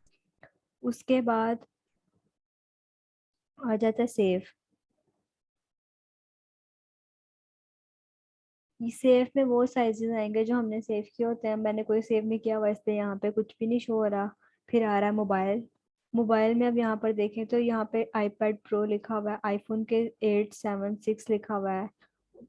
उसके बाद आ जाता है सेव। सेव में वो साइजेस आएंगे जो हमने सेव किए होते हैं। मैंने कोई सेव नहीं किया हुआ इसलिए यहाँ पे कुछ भी नहीं शो हो रहा। फिर आ रहा है मोबाइल। मोबाइल में अब यहाँ पर देखें तो यहाँ पे आईपैड प्रो लिखा हुआ है, आईफोन के 8 7 6 लिखा हुआ है,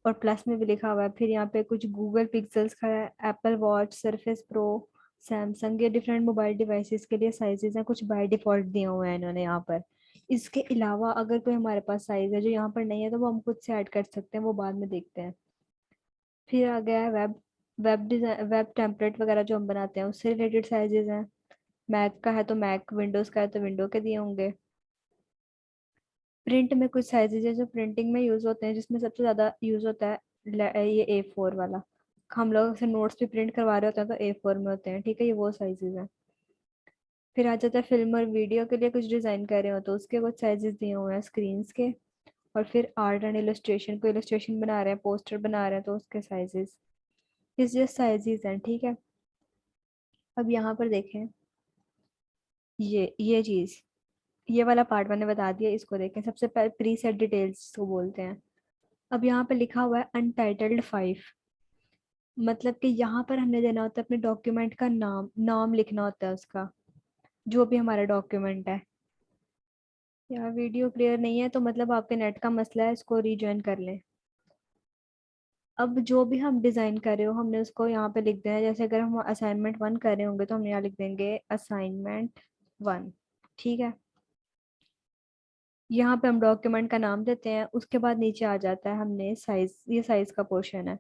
और प्लस में भी लिखा हुआ है। फिर यहाँ पे कुछ गूगल पिक्सल्स का है, Apple watch, surface pro, Samsung, ये डिफरेंट मोबाइल डिवाइसेस के लिए साइजेस हैं, कुछ बाय डिफॉल्ट दिए हुए हैं इन्होंने यहाँ पर। इसके अलावा अगर कोई हमारे पास साइज है जो यहाँ पर नहीं है तो वो हम खुद से ऐड कर सकते हैं, वो बाद में देखते हैं। फिर आ गया है web. Web design, web template वगैरह जो हम बनाते हैं उससे रिलेटेड साइजेस हैं। मैक का है तो मैक, विंडोज का है तो विंडो के दिए होंगे। प्रिंट में कुछ साइजेज है जो प्रिंटिंग में यूज होते हैं, जिसमें सबसे ज्यादा यूज होता है ये A4 वाला। हम लोग अक्सर नोट्स भी प्रिंट करवा रहे होते हैं तो A4 में होते हैं, ठीक है, ये वो साइजेस हैं। फिर आ जाता है फिल्म और वीडियो के लिए कुछ डिजाइन कर रहे हो तो उसके कुछ साइजेस दिए हुए हैं स्क्रीन्स के। और फिर आर्ट एंड इलस्ट्रेशन, को इलस्ट्रेशन बना रहे हैं, पोस्टर बना रहे हैं तो उसके साइजेस, इस जस्ट साइजेस हैं, ठीक है। अब यहाँ पर देखें, ये चीज, ये वाला पार्ट मैंने बता दिया, इसको देखें। सबसे पहले प्री सेट डिटेल्स को बोलते हैं। अब यहाँ पे लिखा हुआ है अनटाइटल्ड 5। मतलब कि यहाँ पर हमने देना होता है अपने डॉक्यूमेंट का नाम, नाम लिखना होता है उसका, जो भी हमारा डॉक्यूमेंट है। यार वीडियो क्लियर नहीं है तो मतलब आपके नेट का मसला है, इसको रीजॉइन कर लें। अब जो भी हम डिजाइन कर रहे हो हमने उसको यहाँ पे लिख देना है। जैसे अगर हम असाइनमेंट 1 कर रहे होंगे तो हम यहाँ लिख देंगे असाइनमेंट 1, ठीक है। यहाँ पे हम डॉक्यूमेंट का नाम देते हैं, उसके बाद नीचे आ जाता है हमने साइज, ये साइज का पोर्शन है।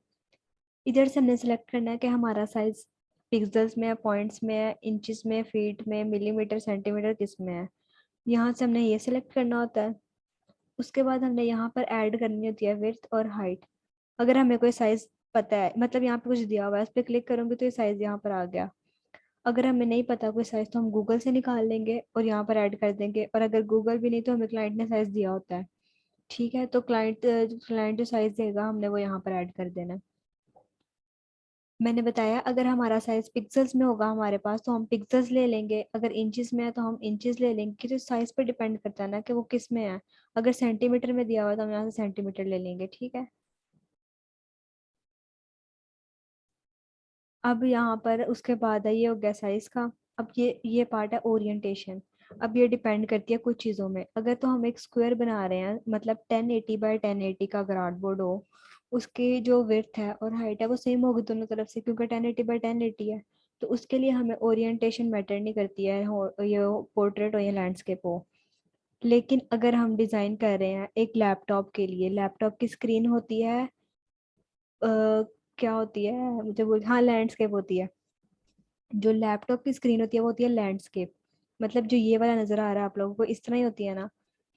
इधर से हमने सेलेक्ट करना है कि हमारा साइज पिक्सल्स में है, पॉइंट्स में है, इंचेस में, फीट में, मिलीमीटर, सेंटीमीटर, किस में है। यहाँ से हमने ये सिलेक्ट करना होता है। उसके बाद हमने यहाँ पर ऐड करनी होती है विड्थ और हाइट। अगर हमें कोई साइज पता है, मतलब यहाँ पे कुछ दिया हुआ है, इस पर क्लिक करूंगी तो ये साइज यहाँ पर आ गया। अगर हमें नहीं पता कोई साइज तो हम गूगल से निकाल लेंगे और यहाँ पर ऐड कर देंगे, और अगर गूगल भी नहीं तो हमें क्लाइंट ने साइज दिया होता है, ठीक है। तो क्लाइंट जो साइज देगा हमने वो यहाँ पर ऐड कर देना है। मैंने बताया अगर हमारा साइज पिक्सल्स में होगा हमारे पास तो हम पिक्सल्स ले लेंगे, अगर इंचेस में है तो हम इंचेस ले लेंगे, कि जो साइज पर डिपेंड करता है ना कि वो किस में है। अगर सेंटीमीटर में दिया हुआ है तो हम यहाँ से सेंटीमीटर ले लेंगे, ठीक है। अब यहाँ पर उसके बाद है, ये हो गया साइज का। अब ये पार्ट है ओरिएंटेशन। अब ये डिपेंड करती है कुछ चीज़ों में। अगर तो हम एक स्क्वायर बना रहे हैं, मतलब 1080 बाय 1080 का अगर आर्टबोर्ड हो, उसकी जो विड्थ है और हाइट है वो सेम होगी दोनों तरफ से, क्योंकि 1080 बाय 1080 है। तो उसके लिए हमें ओरिएंटेशन मैटर नहीं करती है, ये पोर्ट्रेट हो या लैंडस्केप हो। लेकिन अगर हम डिजाइन कर रहे हैं एक लैपटॉप के लिए, लैपटॉप की स्क्रीन होती है, क्या होती है मुझे बोल, हाँ लैंडस्केप होती है। जो लैपटॉप की स्क्रीन होती है वो होती है लैंडस्केप। मतलब जो ये वाला नजर आ रहा है आप लोगों को, इस तरह ही होती है ना।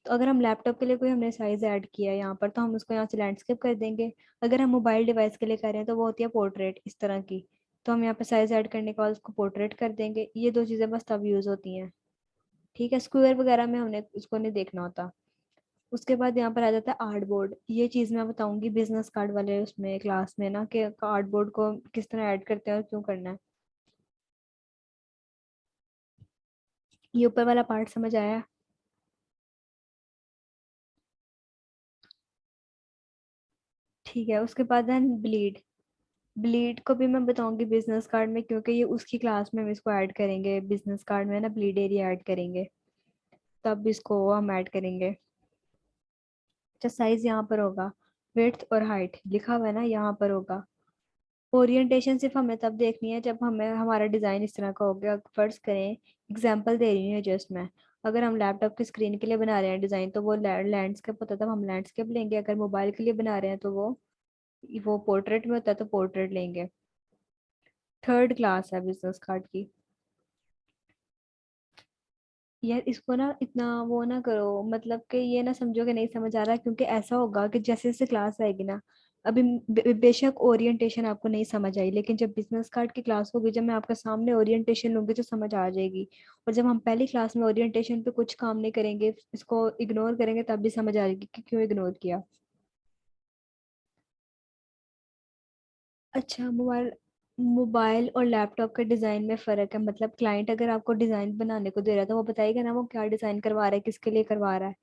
तो अगर हम लैपटॉप के लिए कोई हमने साइज ऐड किया है यहाँ पर तो हम उसको यहाँ से लैंडस्केप कर देंगे। अगर हम मोबाइल डिवाइस के लिए कर रहे हैं तो वो होती है पोर्ट्रेट, इस तरह की। तो हम यहाँ पे साइज ऐड करने के बाद उसको पोर्ट्रेट कर देंगे। ये दो चीजें बस तब यूज होती हैं, ठीक है। स्क्वायर वगैरह में हमने उसको नहीं देखना होता। उसके बाद यहाँ पर आ जाता है आर्टबोर्ड। ये चीज मैं बताऊंगी बिजनेस कार्ड वाले उसमें क्लास में ना, कि आर्टबोर्ड को किस तरह ऐड करते हैं और क्यों करना है। ये ऊपर वाला पार्ट समझ आया? ठीक है। उसके बाद है ब्लीड। ब्लीड को भी मैं बताऊंगी बिजनेस कार्ड में, क्योंकि ये उसकी क्लास में हम इसको ऐड करेंगे। बिजनेस कार्ड में ना ब्लीड एरिया ऐड करेंगे, तब इसको हम ऐड करेंगे। अच्छा, साइज यहाँ पर होगा, विड्थ और हाइट लिखा हुआ है ना यहाँ पर होगा। ओरिएंटेशन सिर्फ हमें तब देखनी है जब हमें हमारा डिजाइन इस तरह का हो गया। फर्ज करें, एग्जांपल दे रही हूँ जस्ट मैं, अगर हम लैपटॉप की स्क्रीन के लिए बना रहे हैं डिजाइन तो वो लैंडस्केप होता है, तब हम लैंडस्केप लेंगे। अगर मोबाइल के लिए बना रहे हैं तो वो पोर्ट्रेट में होता है तो पोर्ट्रेट लेंगे। थर्ड क्लास है बिजनेस कार्ड की। यार इसको ना इतना वो ना करो, मतलब कि ये ना समझो कि नहीं समझ आ रहा, क्योंकि ऐसा होगा कि जैसे जैसे क्लास आएगी ना, अभी बेशक ओरिएंटेशन आपको नहीं समझ आई, लेकिन जब बिजनेस कार्ड की क्लास होगी, जब मैं आपके सामने ओरिएंटेशन लूंगी तो समझ आ जाएगी। और जब हम पहली क्लास में ओरिएंटेशन पे कुछ काम नहीं करेंगे, इसको इग्नोर करेंगे, तब भी समझ आ जाएगी कि क्यों इग्नोर किया। अच्छा, मोबाइल मोबाइल और लैपटॉप के डिजाइन में फर्क है, मतलब क्लाइंट अगर आपको डिजाइन बनाने को दे रहा है तो वो बताएगा ना वो क्या डिजाइन करवा रहा है, किसके लिए करवा रहा है।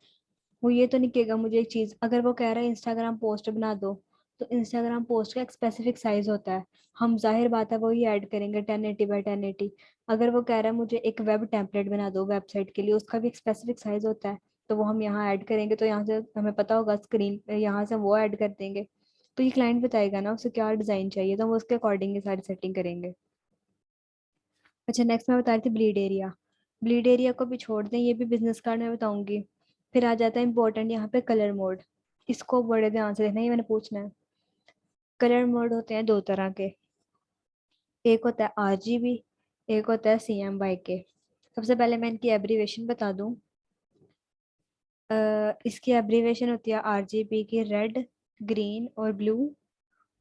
वो ये तो नहीं कहेगा मुझे एक चीज, अगर वो कह रहा है इंस्टाग्राम पोस्ट बना दो, तो इंस्टाग्राम पोस्ट का एक स्पेसिफिक साइज होता है, हम जाहिर बात है वही ऐड करेंगे 1080 बाई 1080। अगर वो कह रहा है मुझे एक वेब टेम्पलेट बना दो वेबसाइट के लिए, उसका भी एक स्पेसिफिक साइज होता है, तो वो हम यहाँ ऐड करेंगे, तो यहाँ से हमें पता होगा स्क्रीन यहाँ से वो ऐड कर देंगे। तो ये क्लाइंट बताएगा ना उसे क्या डिजाइन चाहिए, तो हम उसके अकॉर्डिंग सारी सेटिंग करेंगे। अच्छा, नेक्स्ट मैं बता रही थी ब्लीड एरिया। ब्लीड एरिया को भी छोड़ दें, ये भी बिजनेस कार्ड में बताऊंगी। फिर आ जाता है इंपॉर्टेंट यहाँ पे कलर मोड। इसको बड़े ध्यान से देखना, ये मैंने पूछना है। कलर मोड होते हैं दो तरह के, एक होता है आरजीबी, एक होता है सीएमवाई के। सबसे पहले मैं इनकी एब्रीवेशन बता दूं। इसकी एब्रीवेशन होती है आरजीबी की रेड, ग्रीन और ब्लू,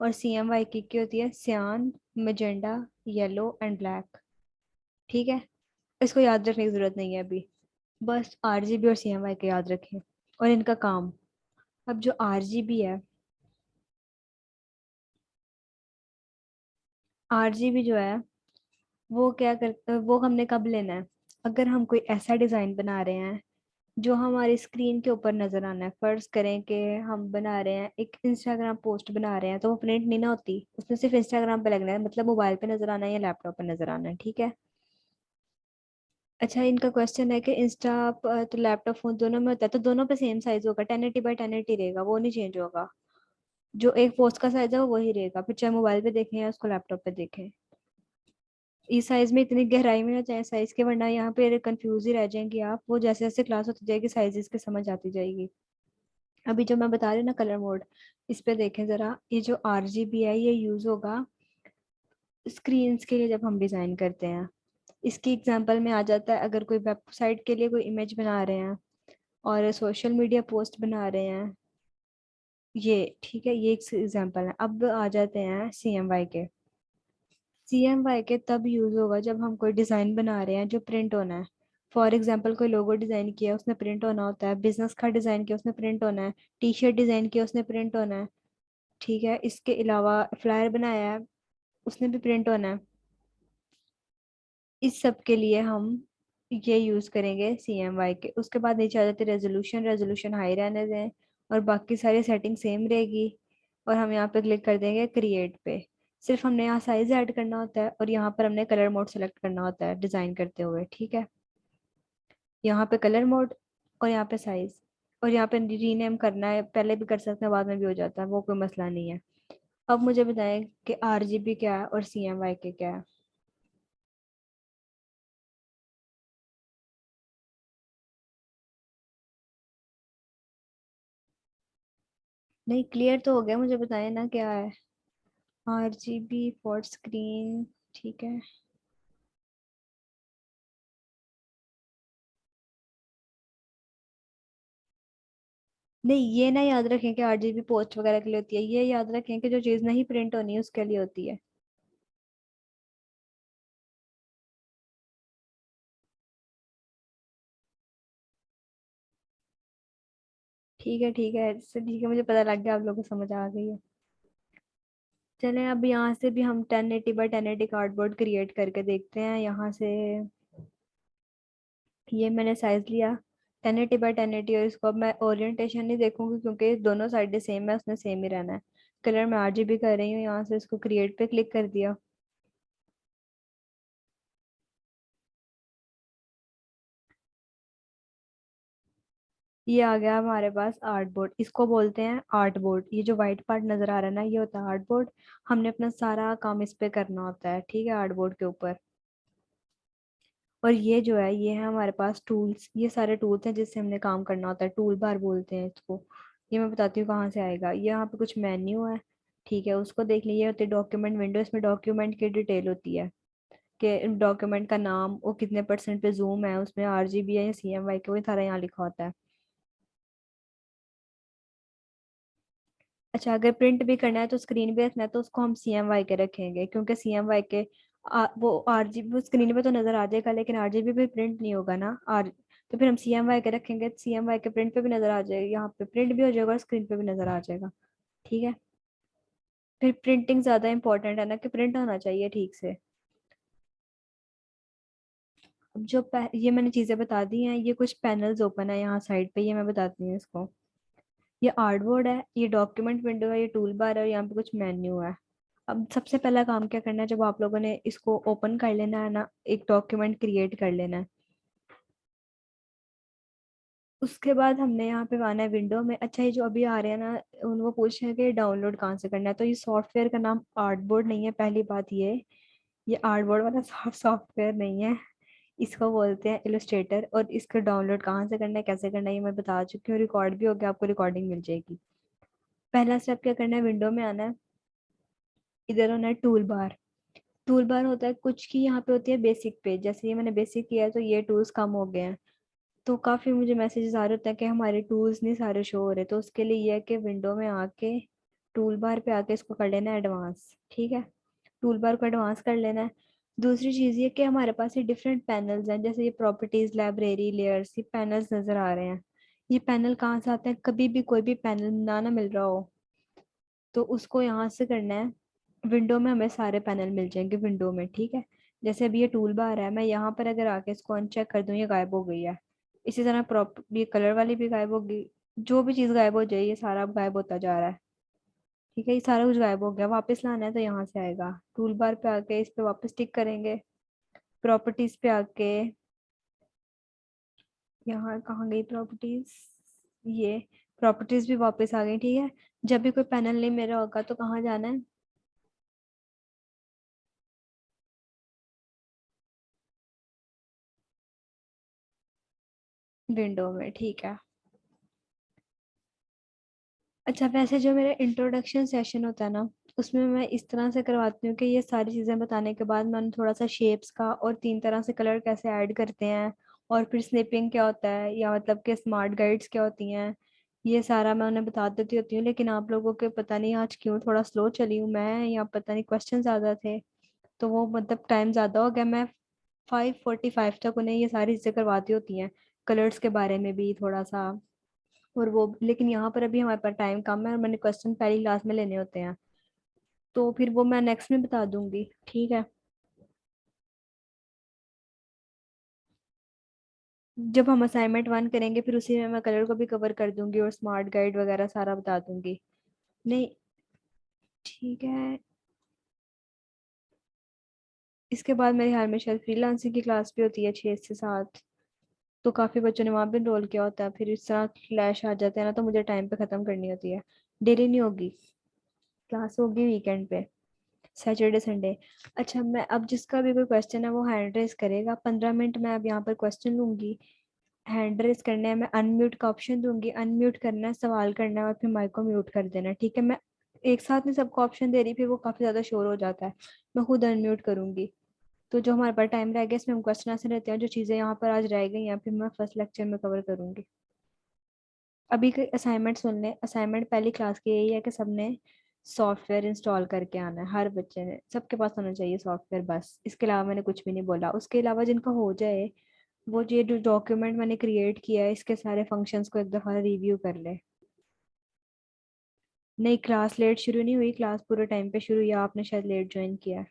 और सीएमवाई की होती है सियान, मजेंडा, येलो एंड ब्लैक। ठीक है, इसको याद रखने की जरूरत नहीं है अभी, बस आरजीबी और सीएमवाई के याद रखें और इनका काम। अब जो आरजीबी है, आरजीबी जो है वो क्या कर, वो हमने कब लेना है, अगर हम कोई ऐसा डिजाइन बना रहे हैं जो हमारी स्क्रीन के ऊपर नजर आना है। फर्ज करें कि हम बना रहे हैं एक इंस्टाग्राम पोस्ट बना रहे हैं, तो वो प्रिंट नहीं ना होती, उसमें सिर्फ इंस्टाग्राम पे लगना है, मतलब मोबाइल पे नजर आना है या लैपटॉप पे नजर आना है। ठीक है। अच्छा, इनका क्वेश्चन है कि इंस्टा तो लैपटॉप फोन दोनों में होता है, तो दोनों पे सेम साइज होगा, 1080 बाई 1080 रहेगा, वो नहीं चेंज होगा। जो एक पोस्ट का साइज है वो वही रहेगा, फिर चाहे मोबाइल पे देखें या उसको लैपटॉप पे देखें। इस साइज में इतनी गहराई में ना जाए साइज के, वरना यहाँ पे कंफ्यूज ही रह जाएंगे आप, वो जैसे जैसे क्लास होती जाएगी साइजेस की समझ आती जाएगी। अभी जो मैं बता रही हूँ ना कलर मोड, इस पे देखें जरा, ये जो आरजीबी है ये यूज होगा स्क्रीन्स के लिए जब हम डिजाइन करते हैं। इसकी एग्जांपल में आ जाता है अगर कोई वेबसाइट के लिए कोई इमेज बना रहे हैं और सोशल मीडिया पोस्ट बना रहे हैं, ये ठीक है, ये एक एग्जांपल है। अब आ जाते हैं सीएमवाई के। सीएमवाई के तब यूज होगा जब हम कोई डिजाइन बना रहे हैं जो प्रिंट होना है। फॉर एग्जाम्पल कोई लोगो डिजाइन किया उसने प्रिंट होना होता है, बिजनेस कार्ड डिजाइन किया उसने प्रिंट होना है, टी शर्ट डिजाइन किया उसने प्रिंट होना है। ठीक है, इसके अलावा फ्लायर बनाया है उसने भी प्रिंट होना है। इस सब के लिए हम ये यूज करेंगे सीएमवाई के। उसके बाद नीचे आ जाती है रेजोल्यूशन, रेजोल्यूशन हाई रहने दें और बाकी सारी सेटिंग सेम रहेगी। और हम यहाँ पे क्लिक कर देंगे क्रिएट पे। सिर्फ हमने यहाँ साइज ऐड करना होता है और यहाँ पर हमने कलर मोड सेलेक्ट करना होता है डिजाइन करते हुए। ठीक है, यहाँ पे कलर मोड और यहाँ पे साइज, और यहाँ पे रीनेम करना है, पहले भी कर सकते हैं बाद में भी हो जाता है, वो कोई मसला नहीं है। अब मुझे बताएं कि आरजीबी क्या है और सीएमवाई के क्या है। नहीं, क्लियर तो हो गया, मुझे बताएं ना क्या है। आरजीबी फॉर स्क्रीन, ठीक है। नहीं, ये ना याद रखें कि आरजीबी पोस्ट वगैरह के लिए होती है, ये याद रखें कि जो चीज़ नहीं प्रिंट होनी है उसके लिए होती है। ठीक है, ठीक है, इससे ठीक है, मुझे पता लग गया, आप लोगों को समझ आ गई है। चलें, अब यहाँ से भी हम 1080 बाई 1080 कार्डबोर्ड क्रिएट करके देखते हैं यहाँ से। ये मैंने साइज लिया 1080 बाई 1080, और इसको अब मैं ओरिएंटेशन नहीं देखूंगी क्योंकि दोनों साइडें सेम है, उसने सेम ही रहना है। कलर मैं आरजीबी कर रही हूँ, यहाँ से इसको क्रिएट पे क्लिक कर दिया। ये आ गया हमारे पास आर्ट बोर्ड, इसको बोलते हैं आर्ट बोर्ड। ये जो व्हाइट पार्ट नजर आ रहा है ना, ये होता है आर्ट बोर्ड। हमने अपना सारा काम इस पे करना होता है, ठीक है, आर्ट बोर्ड के ऊपर। और ये जो है ये है हमारे पास टूल्स, ये सारे टूल्स हैं जिससे हमने काम करना होता है, टूल बार बोलते हैं इसको। ये मैं बताती हूँ कहाँ से आएगा, ये यहाँ पे कुछ मेन्यू है। ठीक है, उसको देख लीजिए, होती है डॉक्यूमेंट विंडो, इसमें डॉक्यूमेंट की डिटेल होती है कि डॉक्यूमेंट का नाम, वो कितने परसेंट पे जूम है, उसमें आरजीबी है या सीएमवाई के, वो सारा यहाँ लिखा होता है। अच्छा, अगर प्रिंट भी करना है तो स्क्रीन पे रखना है तो उसको हम सीएमवाई के रखेंगे, क्योंकि सीएमवाई के वो आरजीबी स्क्रीन पे तो नजर आ जाएगा, लेकिन आरजीबी पे प्रिंट नहीं होगा ना आर, तो फिर हम सीएमवाई के रखेंगे, सीएमवाई के प्रिंट पे भी नजर आ जाएगा, यहाँ पे प्रिंट भी हो जाएगा और स्क्रीन पे भी नजर आ जाएगा। ठीक है। फिर प्रिंटिंग ज्यादा इंपॉर्टेंट है ना, कि प्रिंट होना चाहिए ठीक से। अब जो ये मैंने चीजें बता दी हैं, ये कुछ पैनल्स ओपन है यहाँ साइड पे, ये मैं बताती हूँ इसको। ये आर्टबोर्ड है, ये डॉक्यूमेंट विंडो है, ये टूल बार है और यहाँ पे कुछ मेन्यू है। अब सबसे पहला काम क्या करना है, जब आप लोगों ने इसको ओपन कर लेना है ना, एक डॉक्यूमेंट क्रिएट कर लेना है। उसके बाद हमने यहाँ पे आना है विंडो में। अच्छा, ये जो अभी आ रहे हैं ना, उनको पूछ रहे हैं कि डाउनलोड कहाँ से करना है, तो ये सॉफ्टवेयर का नाम आर्टबोर्ड नहीं है, पहली बात ये आर्टबोर्ड वाला सॉफ्टवेयर नहीं है, इसको बोलते हैं इलस्ट्रेटर। और इसको डाउनलोड कहाँ से करना है, कैसे करना है, ये मैं बता चुकी हूँ, रिकॉर्ड भी हो गया, आपको रिकॉर्डिंग मिल जाएगी। पहला स्टेप क्या करना है, विंडो में आना है, इधर होना है टूल बार। टूल बार होता है कुछ की, यहाँ पे होती है बेसिक पेज, जैसे ये मैंने बेसिक किया है तो ये टूल्स कम हो गए हैं, तो काफी मुझे मैसेजेस आ रहे होते हैं कि हमारे टूल्स नहीं सारे शो हो रहे, तो उसके लिए ये है कि विंडो में आके टूल बार पे आके इसको कर लेना है एडवांस। ठीक है, टूल बार को एडवांस कर लेना है। दूसरी चीज ये कि हमारे पास ये डिफरेंट पैनल्स हैं, जैसे ये प्रॉपर्टीज, लाइब्रेरी, लेयर्स, ये पैनल्स नजर आ रहे हैं। ये पैनल कहाँ से आते हैं, कभी भी कोई भी पैनल ना मिल रहा हो तो उसको यहाँ से करना है। विंडो में हमें सारे पैनल मिल जाएंगे विंडो में, ठीक है। जैसे अभी ये टूल बार है, मैं यहाँ पर अगर आके इसको अनचेक कर दूँ, ये गायब हो गई है। इसी तरह प्रॉप ये कलर वाली भी गायब होगी, जो भी चीज़ गायब हो जाए ये सारा अब गायब होता जा रहा है। ठीक है, ये सारा कुछ गायब हो गया, वापस लाना है तो यहाँ से आएगा, टूल बार पे आके इस पे वापस टिक करेंगे। प्रॉपर्टीज पे आके, यहाँ कहाँ गई प्रॉपर्टीज, ये प्रॉपर्टीज भी वापस आ गई। ठीक है, जब भी कोई पैनल नहीं मेरा होगा तो कहाँ जाना है, विंडो में। ठीक है। अच्छा, वैसे जो मेरा इंट्रोडक्शन सेशन होता है ना, उसमें मैं इस तरह से करवाती हूँ कि ये सारी चीज़ें बताने के बाद मैंने थोड़ा सा शेप्स का और 3 तरह से कलर कैसे ऐड करते हैं, और फिर स्निपिंग क्या होता है, या मतलब कि स्मार्ट गाइड्स क्या होती हैं, ये सारा मैं उन्हें बता देती होती हूँ। लेकिन आप लोगों के पता नहीं आज क्यों थोड़ा स्लो चली हूँ मैं, या पता नहीं क्वेश्चन ज़्यादा थे, तो वो मतलब टाइम ज़्यादा हो गया। मैं 5:45 तक उन्हें ये सारी चीज़ें करवाती होती हैं, कलर्स के बारे में भी थोड़ा सा, और वो, लेकिन यहाँ पर अभी हमारे पास टाइम कम है और मैंने क्वेश्चन पहली क्लास में लेने होते हैं, तो फिर वो मैं नेक्स्ट में बता दूंगी। ठीक है, जब हम असाइनमेंट 1 करेंगे फिर उसी में मैं कलर को भी कवर कर दूंगी और स्मार्ट गाइड वगैरह सारा बता दूंगी। नहीं, ठीक है। इसके बाद मेरे ख्याल में शायद फ्रीलांसिंग की क्लास भी होती है 6 से 7, तो काफी बच्चों ने वहां भी इनरोल किया होता है, फिर इस तरह क्लैश आ जाते हैं ना, तो मुझे टाइम पे खत्म करनी होती है। डेली नहीं होगी, क्लास होगी वीकेंड पे, सैटरडे संडे। अच्छा, मैं अब जिसका भी कोई क्वेश्चन है वो हैंड रेस करेगा, 15 मिनट मैं अब यहाँ पर क्वेश्चन लूंगी, हैंड रेस करने है, मैं अनम्यूट का ऑप्शन दूंगी, अनम्यूट करना है, सवाल करना है और फिर माइक को म्यूट कर देना है। ठीक है, मैं एक साथ नहीं सबको ऑप्शन दे रही, फिर वो काफी ज्यादा शोर हो जाता है, मैं खुद अनम्यूट करूंगी। तो जो हमारे पास टाइम रह गया इसमें हम क्वेश्चन आंसर रहते हैं, जो चीजें यहाँ पर आज रह गई हैं फिर मैं फर्स्ट लेक्चर में कवर करूंगी। अभी के असाइनमेंट सुन ले, असाइनमेंट पहली क्लास की यही है कि सबने सॉफ्टवेयर इंस्टॉल करके आना है, हर बच्चे ने, सबके पास होना चाहिए सॉफ्टवेयर, बस इसके अलावा मैंने कुछ भी नहीं बोला। उसके अलावा जिनका हो जाए वो ये जो डॉक्यूमेंट मैंने क्रिएट किया है इसके सारे फंक्शंस को एक दफा रिव्यू कर ले। नहीं, क्लास लेट शुरू नहीं हुई, क्लास पूरे टाइम पे शुरू हुई, आपने शायद लेट ज्वाइन किया है।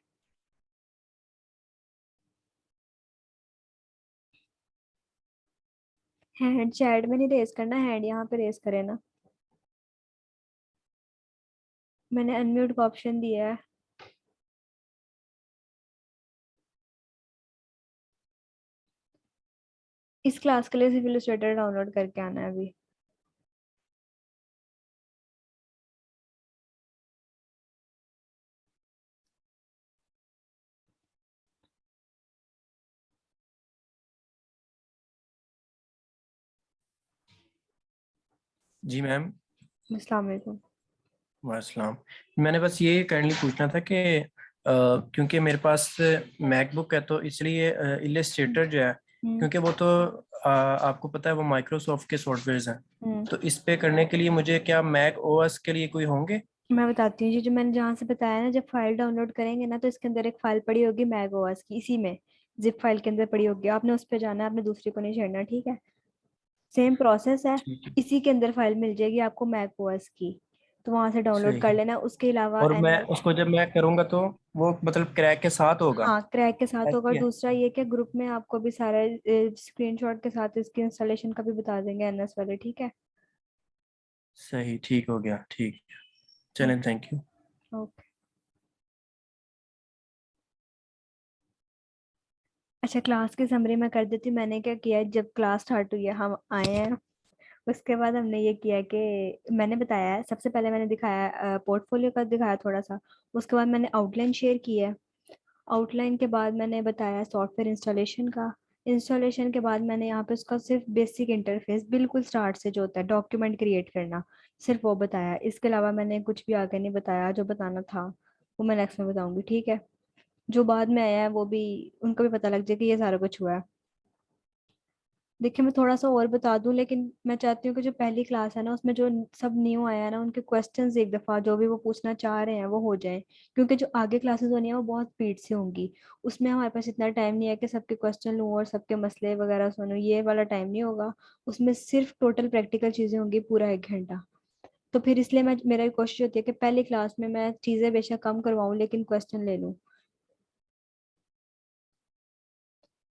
हैंड चैट में नहीं रेस करना, हैंड यहाँ पे रेस करे ना, मैंने अनम्यूट का ऑप्शन दिया है। इस क्लास के लिए सिर्फ इलस्ट्रेटर डाउनलोड करके आना है अभी। जी मैम। अस्सलाम वालेकुम। वालेकुम। मैंने बस ये काइंडली पूछना था कि क्योंकि मेरे पास मैकबुक है तो इसलिए इलस्ट्रेटर जो है, हम्म। क्योंकि वो तो आपको पता है वो माइक्रोसॉफ्ट के सॉफ्टवेयर्स हैं। हम्म। तो इस पे करने के लिए मुझे क्या मैक ओएस के लिए कोई होंगे? मैं बताती हूँ जी, जो मैंने जहाँ से बताया ना, जब फाइल डाउनलोड करेंगे ना तो इसके अंदर एक फाइल पड़ी होगी मैक ओएस की, इसी में जिप फाइल के अंदर पड़ी होगी, आपने उस पर जाना है, आपने दूसरी को नहीं छेड़ना, ठीक है? सेम प्रोसेस है। ठीक है। इसी के अंदर फाइल मिल जाएगी आपको मैक ओएस की, तो वहां से डाउनलोड सही कर है। लेना। उसके अलावा और मैं एन उसको जब मैं करूँगा तो वो मतलब क्रैक के साथ होगा? हाँ, क्रैक के साथ होगा। ऐसी है। दूसरा ये कि ग्रुप में आपको भी सारा स्क्रीनशॉट के साथ इसके इंस्टॉलेशन का भी बता देंगे एनएस वाले, ठीक है? सही, ठीक हो गया, ठीक। चलें, ओके। Thank you. ओके। अच्छा, क्लास की समरी मैं कर देती हूँ। मैंने क्या किया है, जब क्लास स्टार्ट हुई है, हम आए हैं, उसके बाद हमने ये किया कि मैंने बताया है, सबसे पहले मैंने दिखाया पोर्टफोलियो का, दिखाया थोड़ा सा। उसके बाद मैंने आउटलाइन शेयर की है। आउटलाइन के बाद मैंने बताया सॉफ्टवेयर इंस्टॉलेशन का। इंस्टॉलेशन के बाद मैंने यहाँ पे उसका सिर्फ बेसिक इंटरफेस, बिल्कुल स्टार्ट से जो होता है डॉक्यूमेंट क्रिएट करना, सिर्फ वो बताया। इसके अलावा मैंने कुछ भी आगे नहीं बताया, जो बताना था वो मैं नेक्स्ट में बताऊंगी, ठीक है? जो बाद में आया है वो भी, उनको भी पता लग जाए कि ये सारा कुछ हुआ है। देखिए, मैं थोड़ा सा और बता दूं, लेकिन मैं चाहती हूँ कि जो पहली क्लास है ना, उसमें जो सब न्यू आया है ना, उनके क्वेश्चंस एक दफा जो भी वो पूछना चाह रहे हैं वो हो जाए। क्योंकि जो आगे क्लासेस होनी है वो बहुत स्पीड से होंगी। उसमें हमारे पास इतना टाइम नहीं है कि सबके क्वेश्चन लूँ और सबके मसले वगैरह सुनूं, ये वाला टाइम नहीं होगा। उसमें सिर्फ टोटल प्रैक्टिकल चीजें होंगी पूरा 1 घंटा। तो फिर इसलिए मैं, मेरा कोशिश होती है कि पहली क्लास में मैं चीजें बेशक कम करवाऊँ लेकिन क्वेश्चन ले लूँ।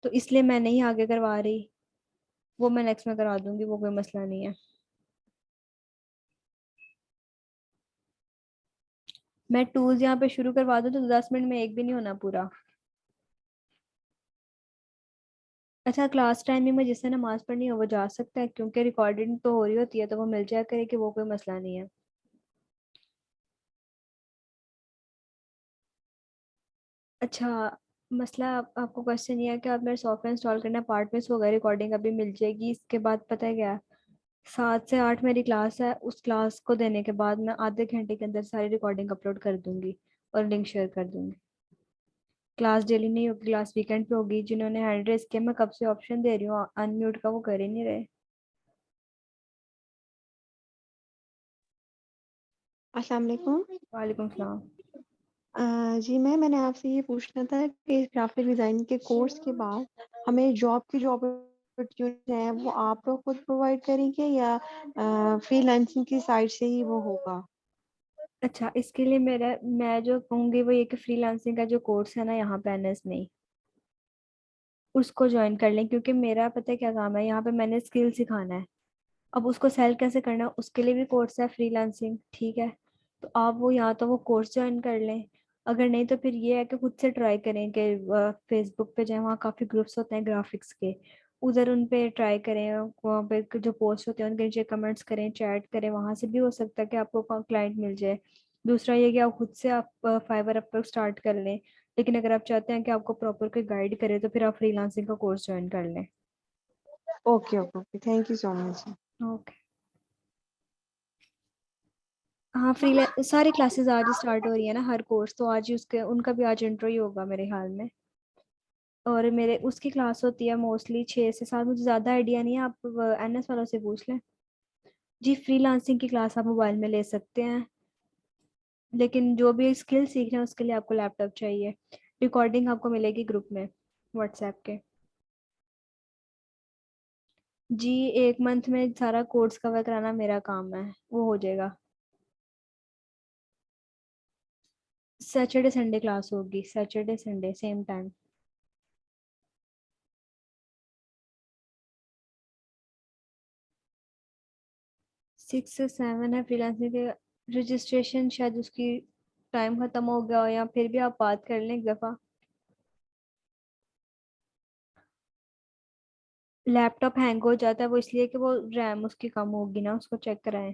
तो इसलिए मैं नहीं आगे करवा रही, वो मैं नेक्स्ट में करा दूंगी, वो कोई मसला नहीं है। मैं टूल्स यहाँ पे शुरू करवा दूँ तो 10 मिनट में एक भी नहीं होना पूरा। अच्छा, क्लास टाइमिंग में जिससे नमाज पढ़नी हो वो जा सकता है, क्योंकि रिकॉर्डिंग तो हो रही होती है तो वो मिल जाया करे, कि वो कोई मसला नहीं है। अच्छा, मसला आपको क्वेश्चन ये है कि आप मेरे सॉफ्टवेयर इंस्टॉल करना पार्ट में हो गए, रिकॉर्डिंग अभी मिल जाएगी। इसके बाद पता है क्या है, 7 से 8 मेरी क्लास है। उस क्लास को देने के बाद मैं आधे घंटे के अंदर सारी रिकॉर्डिंग अपलोड कर दूंगी और लिंक शेयर कर दूंगी। क्लास डेली नहीं होगी, क्लास वीकेंड पे होगी। जिन्होंने हैंड रेस किया, मैं कब से ऑप्शन दे रही हूँ अनम्यूट का, वो कर ही नहीं रहे। अस्सलाम वालेकुम। वालेकुम सलाम। जी मैंने आपसे ये पूछना था कि ग्राफिक डिजाइनिंग के कोर्स के बाद हमें जो अपॉर्चुनिटी है वो आप लोग खुद प्रोवाइड करेंगे या फ्रीलांसिंग की साइड से ही वो होगा? अच्छा, इसके लिए मेरा, मैं जो कहूँगी वो ये कि फ्रीलांसिंग का जो कोर्स है ना यहाँ पे एनएस में ही, उसको ज्वाइन कर लें। क्योंकि मेरा पता है क्या काम है यहाँ पे, मैंने स्किल सिखाना है। अब उसको सेल कैसे करना है उसके लिए भी कोर्स है फ्रीलांसिंग, ठीक है? तो आप वो, या तो वो कोर्स ज्वाइन कर लें, अगर नहीं तो फिर ये है कि खुद से ट्राई करें कि फेसबुक पे जाए, वहाँ काफ़ी ग्रुप्स होते हैं ग्राफिक्स के, उधर उन पे ट्राई करें। वहाँ पे जो पोस्ट होते हैं उनके नीचे कमेंट्स करें, चैट करें, वहाँ से भी हो सकता है कि आपको क्लाइंट मिल जाए। दूसरा ये कि आप खुद से आप फाइवर अप स्टार्ट कर लें। लेकिन अगर आप चाहते हैं कि आपको प्रॉपर कोई गाइड करे तो फिर आप फ्रीलांसिंग का कोर्स ज्वाइन कर लें। Okay okay okay, thank you so much. Okay. हाँ, सारी क्लासेस आज ही स्टार्ट हो रही है ना, हर कोर्स तो आज ही, उसके उनका भी आज इंट्रो ही होगा मेरे ख्याल में। और मेरे उसकी क्लास होती है मोस्टली 6 से 7, मुझे ज़्यादा आइडिया नहीं है, आप एनएस वालों से पूछ लें। जी, फ्रीलांसिंग की क्लास आप मोबाइल में ले सकते हैं, लेकिन जो भी स्किल सीख रहे हैं उसके लिए आपको लैपटॉप चाहिए। रिकॉर्डिंग आपको मिलेगी ग्रुप में, व्हाट्सएप के। जी, 1 मंथ में सारा कोर्स कवर कराना मेरा काम है, वो हो जाएगा। सैटरडे संडे क्लास होगी, सैटरडे संडे सेम टाइम। 6 से 7 है फ्रीलांसिंग के। रजिस्ट्रेशन शायद उसकी टाइम खत्म हो गया हो, या फिर भी आप बात कर लें एक दफा। लैपटॉप हैंग हो जाता है वो इसलिए कि वो रैम उसकी कम होगी ना, उसको चेक कराएं।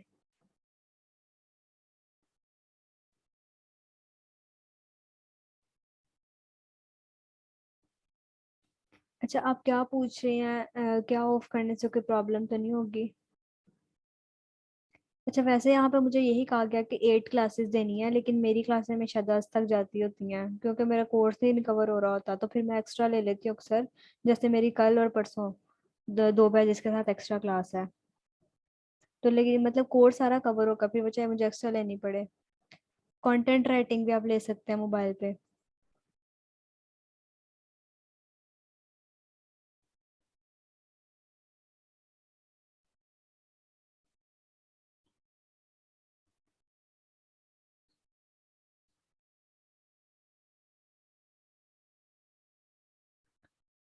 अच्छा, आप क्या पूछ रहे हैं, क्या ऑफ करने से कोई प्रॉब्लम तो नहीं होगी? अच्छा, वैसे यहाँ पे मुझे यही कहा गया कि 8 क्लासेस देनी है, लेकिन मेरी क्लासें हमेशा 10 तक जाती होती हैं क्योंकि मेरा कोर्स नहीं कवर हो रहा होता, तो फिर मैं एक्स्ट्रा ले लेती हूँ अक्सर। जैसे मेरी कल और परसों 2 बैच के साथ एक्स्ट्रा क्लास है। तो लेकिन मतलब कोर्स सारा कवर होगा, फिर वो चाहे मुझे एक्स्ट्रा लेनी पड़े। कंटेंट राइटिंग भी आप ले सकते हैं मोबाइल पे।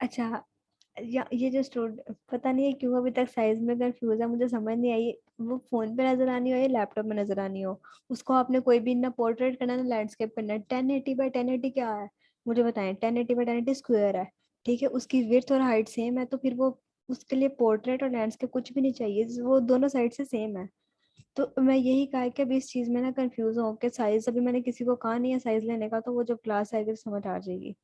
अच्छा, या ये जो स्टूडेंट पता नहीं है क्यों अभी तक साइज में कंफ्यूज है, मुझे समझ नहीं आई वो फोन पे नजर आनी हो या लैपटॉप में नजर आनी हो। उसको आपने कोई भी ना पोर्ट्रेट करना ना लैंडस्केप करना है। 1080 बाय 1080 क्या है, मुझे बताएं। 1080 बाय 1080 स्क्वायर है, ठीक है, उसकी विड्थ और हाइट सेम है, तो फिर वो उसके लिए पोर्ट्रेट और लैंडस्केप कुछ भी नहीं चाहिए, वो दोनों साइड से सेम है। तो मैं यही कहा है कि अभी इस चीज में ना कंफ्यूज हो कि साइज, अभी मैंने किसी को कहा नहीं है साइज लेने का, तो वो जब क्लास आएगी तो समझ आ जाएगी।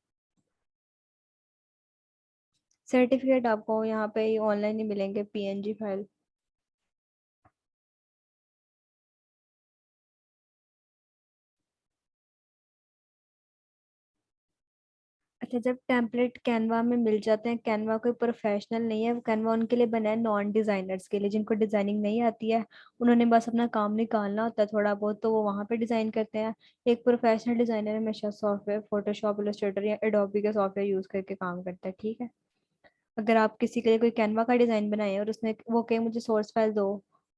सर्टिफिकेट आपको यहाँ पे ऑनलाइन ही मिलेंगे, पीएनजी फाइल। अच्छा, जब टेम्पलेट कैनवा में मिल जाते हैं, कैनवा कोई प्रोफेशनल नहीं है, कैनवा उनके लिए बना है नॉन डिजाइनर्स के लिए, जिनको डिजाइनिंग नहीं आती है। उन्होंने बस अपना काम निकालना होता है थोड़ा बहुत, तो वो वहां पे डिजाइन करते हैं। एक प्रोफेशनल डिजाइनर हमेशा सॉफ्टवेयर फोटोशॉप, इलस्ट्रेटर या एडोबी के सॉफ्टवेयर यूज करके काम करता है, ठीक है। अगर आप किसी के लिए कोई कैनवा का डिजाइन बनाए और उसने वो कहे मुझे सोर्स फाइल दो,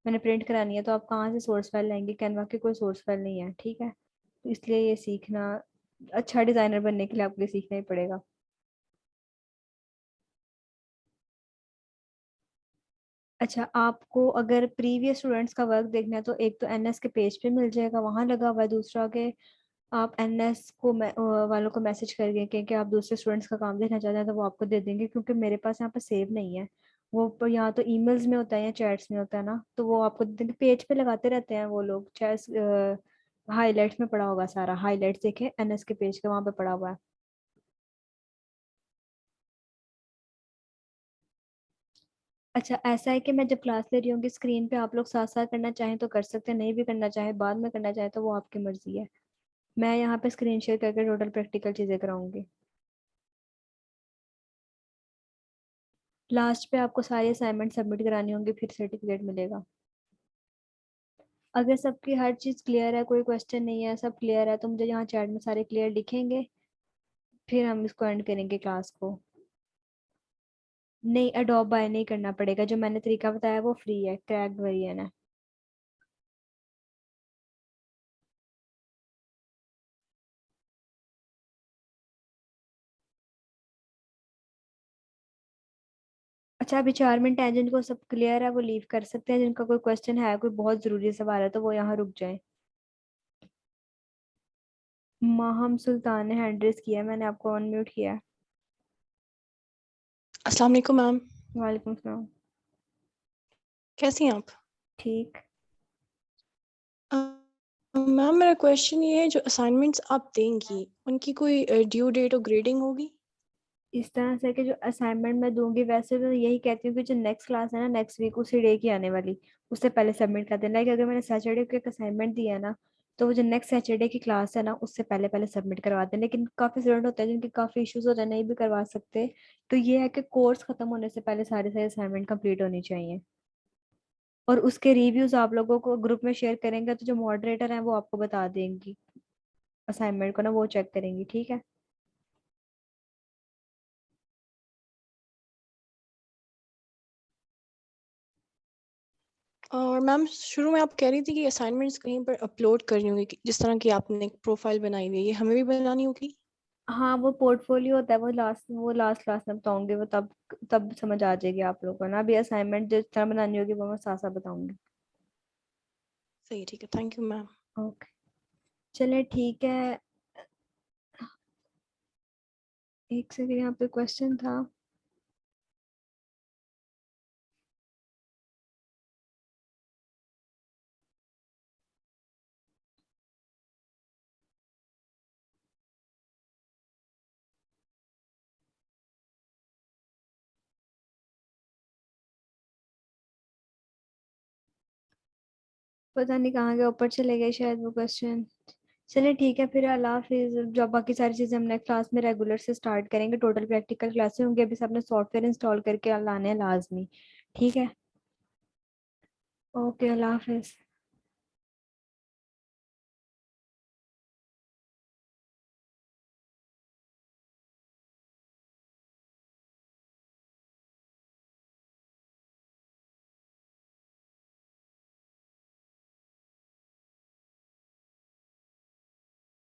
मैंने प्रिंट करानी है, तो आप कहाँ से सोर्स फाइल लाएंगे, कैनवा की कोई सोर्स फाइल नहीं है, ठीक है। तो इसलिए ये सीखना, अच्छा डिजाइनर बनने के लिए आपको ये सीखना ही पड़ेगा। अच्छा, आपको अगर प्रीवियस स्टूडेंट्स का वर्क देखना है तो एक तो एनएस के पेज पे मिल जाएगा, वहां लगा हुआ है। दूसरा के आप एनएस को वालों को मैसेज करिए कि आप दूसरे स्टूडेंट्स का काम देखना चाहते हैं, तो वो आपको दे देंगे, क्योंकि मेरे पास यहाँ पे सेव नहीं है। वो यहाँ तो ईमेल्स में होता है या चैट्स में होता है ना, तो वो आपको दे देंगे। पेज पे लगाते रहते हैं वो लोग, चाहे हाईलाइट्स में पड़ा होगा, सारा हाईलाइट्स देखे एनएस के पेज के, वहां पे पड़ा हुआ है। अच्छा, ऐसा है कि मैं जब क्लास ले रही हूँ स्क्रीन पे आप लोग साथ साथ करना चाहें तो कर सकते हैं, नहीं भी करना चाहे बाद में करना चाहे तो वो आपकी मर्जी है। मैं यहाँ पे स्क्रीन शेयर करके टोटल प्रैक्टिकल चीजें कराऊंगी। लास्ट पे आपको सारी असाइनमेंट सबमिट करानी होंगी, फिर सर्टिफिकेट मिलेगा। अगर सबकी हर चीज क्लियर है, कोई क्वेश्चन नहीं है, सब क्लियर है, तो मुझे यहाँ चैट में सारे क्लियर दिखेंगे, फिर हम इसको एंड करेंगे क्लास को। नहीं, अडोब बाय नहीं करना पड़ेगा, जो मैंने तरीका बताया वो फ्री है, क्रैक्ड वेरिएंट है। अच्छा, अभी 4 मिनट है, जिनको सब क्लियर है वो लीव कर सकते हैं, जिनका कोई क्वेश्चन है, कोई बहुत जरूरी सवाल है, तो वो यहाँ रुक जाए। माहम सुल्तान ने हैंड रेस किया है, मैंने आपको अनम्यूट किया है। अस्सलाम वालेकुम मैम। वालेकुम सलाम। कैसी हैं आप? ठीक। मैम मेरा क्वेश्चन ये है, जो असाइनमेंट्स आप देंगी उनकी कोई ड्यू डेट और ग्रेडिंग होगी? इस तरह से कि जो असाइनमेंट मैं दूंगी, वैसे तो यही कहती हूँ कि जो नेक्स्ट क्लास है ना, नेक्स्ट वीक उसी डे की आने वाली, उससे पहले सबमिट कर देना। लाइक अगर मैंने सैटरडे को एक असाइनमेंट दिया है ना, तो वो जो नेक्स्ट सैटरडे की क्लास है ना, उससे पहले पहले सबमिट करवा दें। लेकिन काफी स्टूडेंट होते हैं जिनके काफी इश्यूज होते हैं, नहीं भी करवा सकते। तो ये है कि कोर्स खत्म होने से पहले सारे सारे असाइनमेंट कंप्लीट होनी चाहिए। और उसके रिव्यूज आप लोगों को ग्रुप में शेयर करेंगे, तो जो मॉडरेटर है वो आपको बता देंगी असाइनमेंट को ना, वो चेक करेंगी, ठीक है। और मैम शुरू में आप कह रही थी कि असाइनमेंट्स कहीं पर अपलोड करनी होगी, जिस तरह की आपने एक प्रोफाइल बनाई हुई है, ये हमें भी बनानी होगी? हाँ, वो पोर्टफोलियो होता है, वो लास्ट क्लास में बताऊंगी, वो तब तब समझ आ जाएगी आप लोगों को ना। अभी असाइनमेंट जिस तरह बनानी होगी वो मैं साथ साथ बताऊंगी। सही, ठीक है, थैंक यू मैम। ओके, चले ठीक है। एक सेकंड, यहाँ पे क्वेश्चन था। पता नहीं कहाँ गया, ऊपर चले गए शायद वो क्वेश्चन। चलिए ठीक है फिर, अल्लाह हाफिज। जो बाकी सारी चीज़ें हम नेक्स्ट क्लास में रेगुलर से स्टार्ट करेंगे, टोटल प्रैक्टिकल क्लासेस होंगी। अभी से अपने सॉफ्टवेयर इंस्टॉल करके लाने हैं लाजमी। ठीक है, ओके, अल्लाह हाफिज।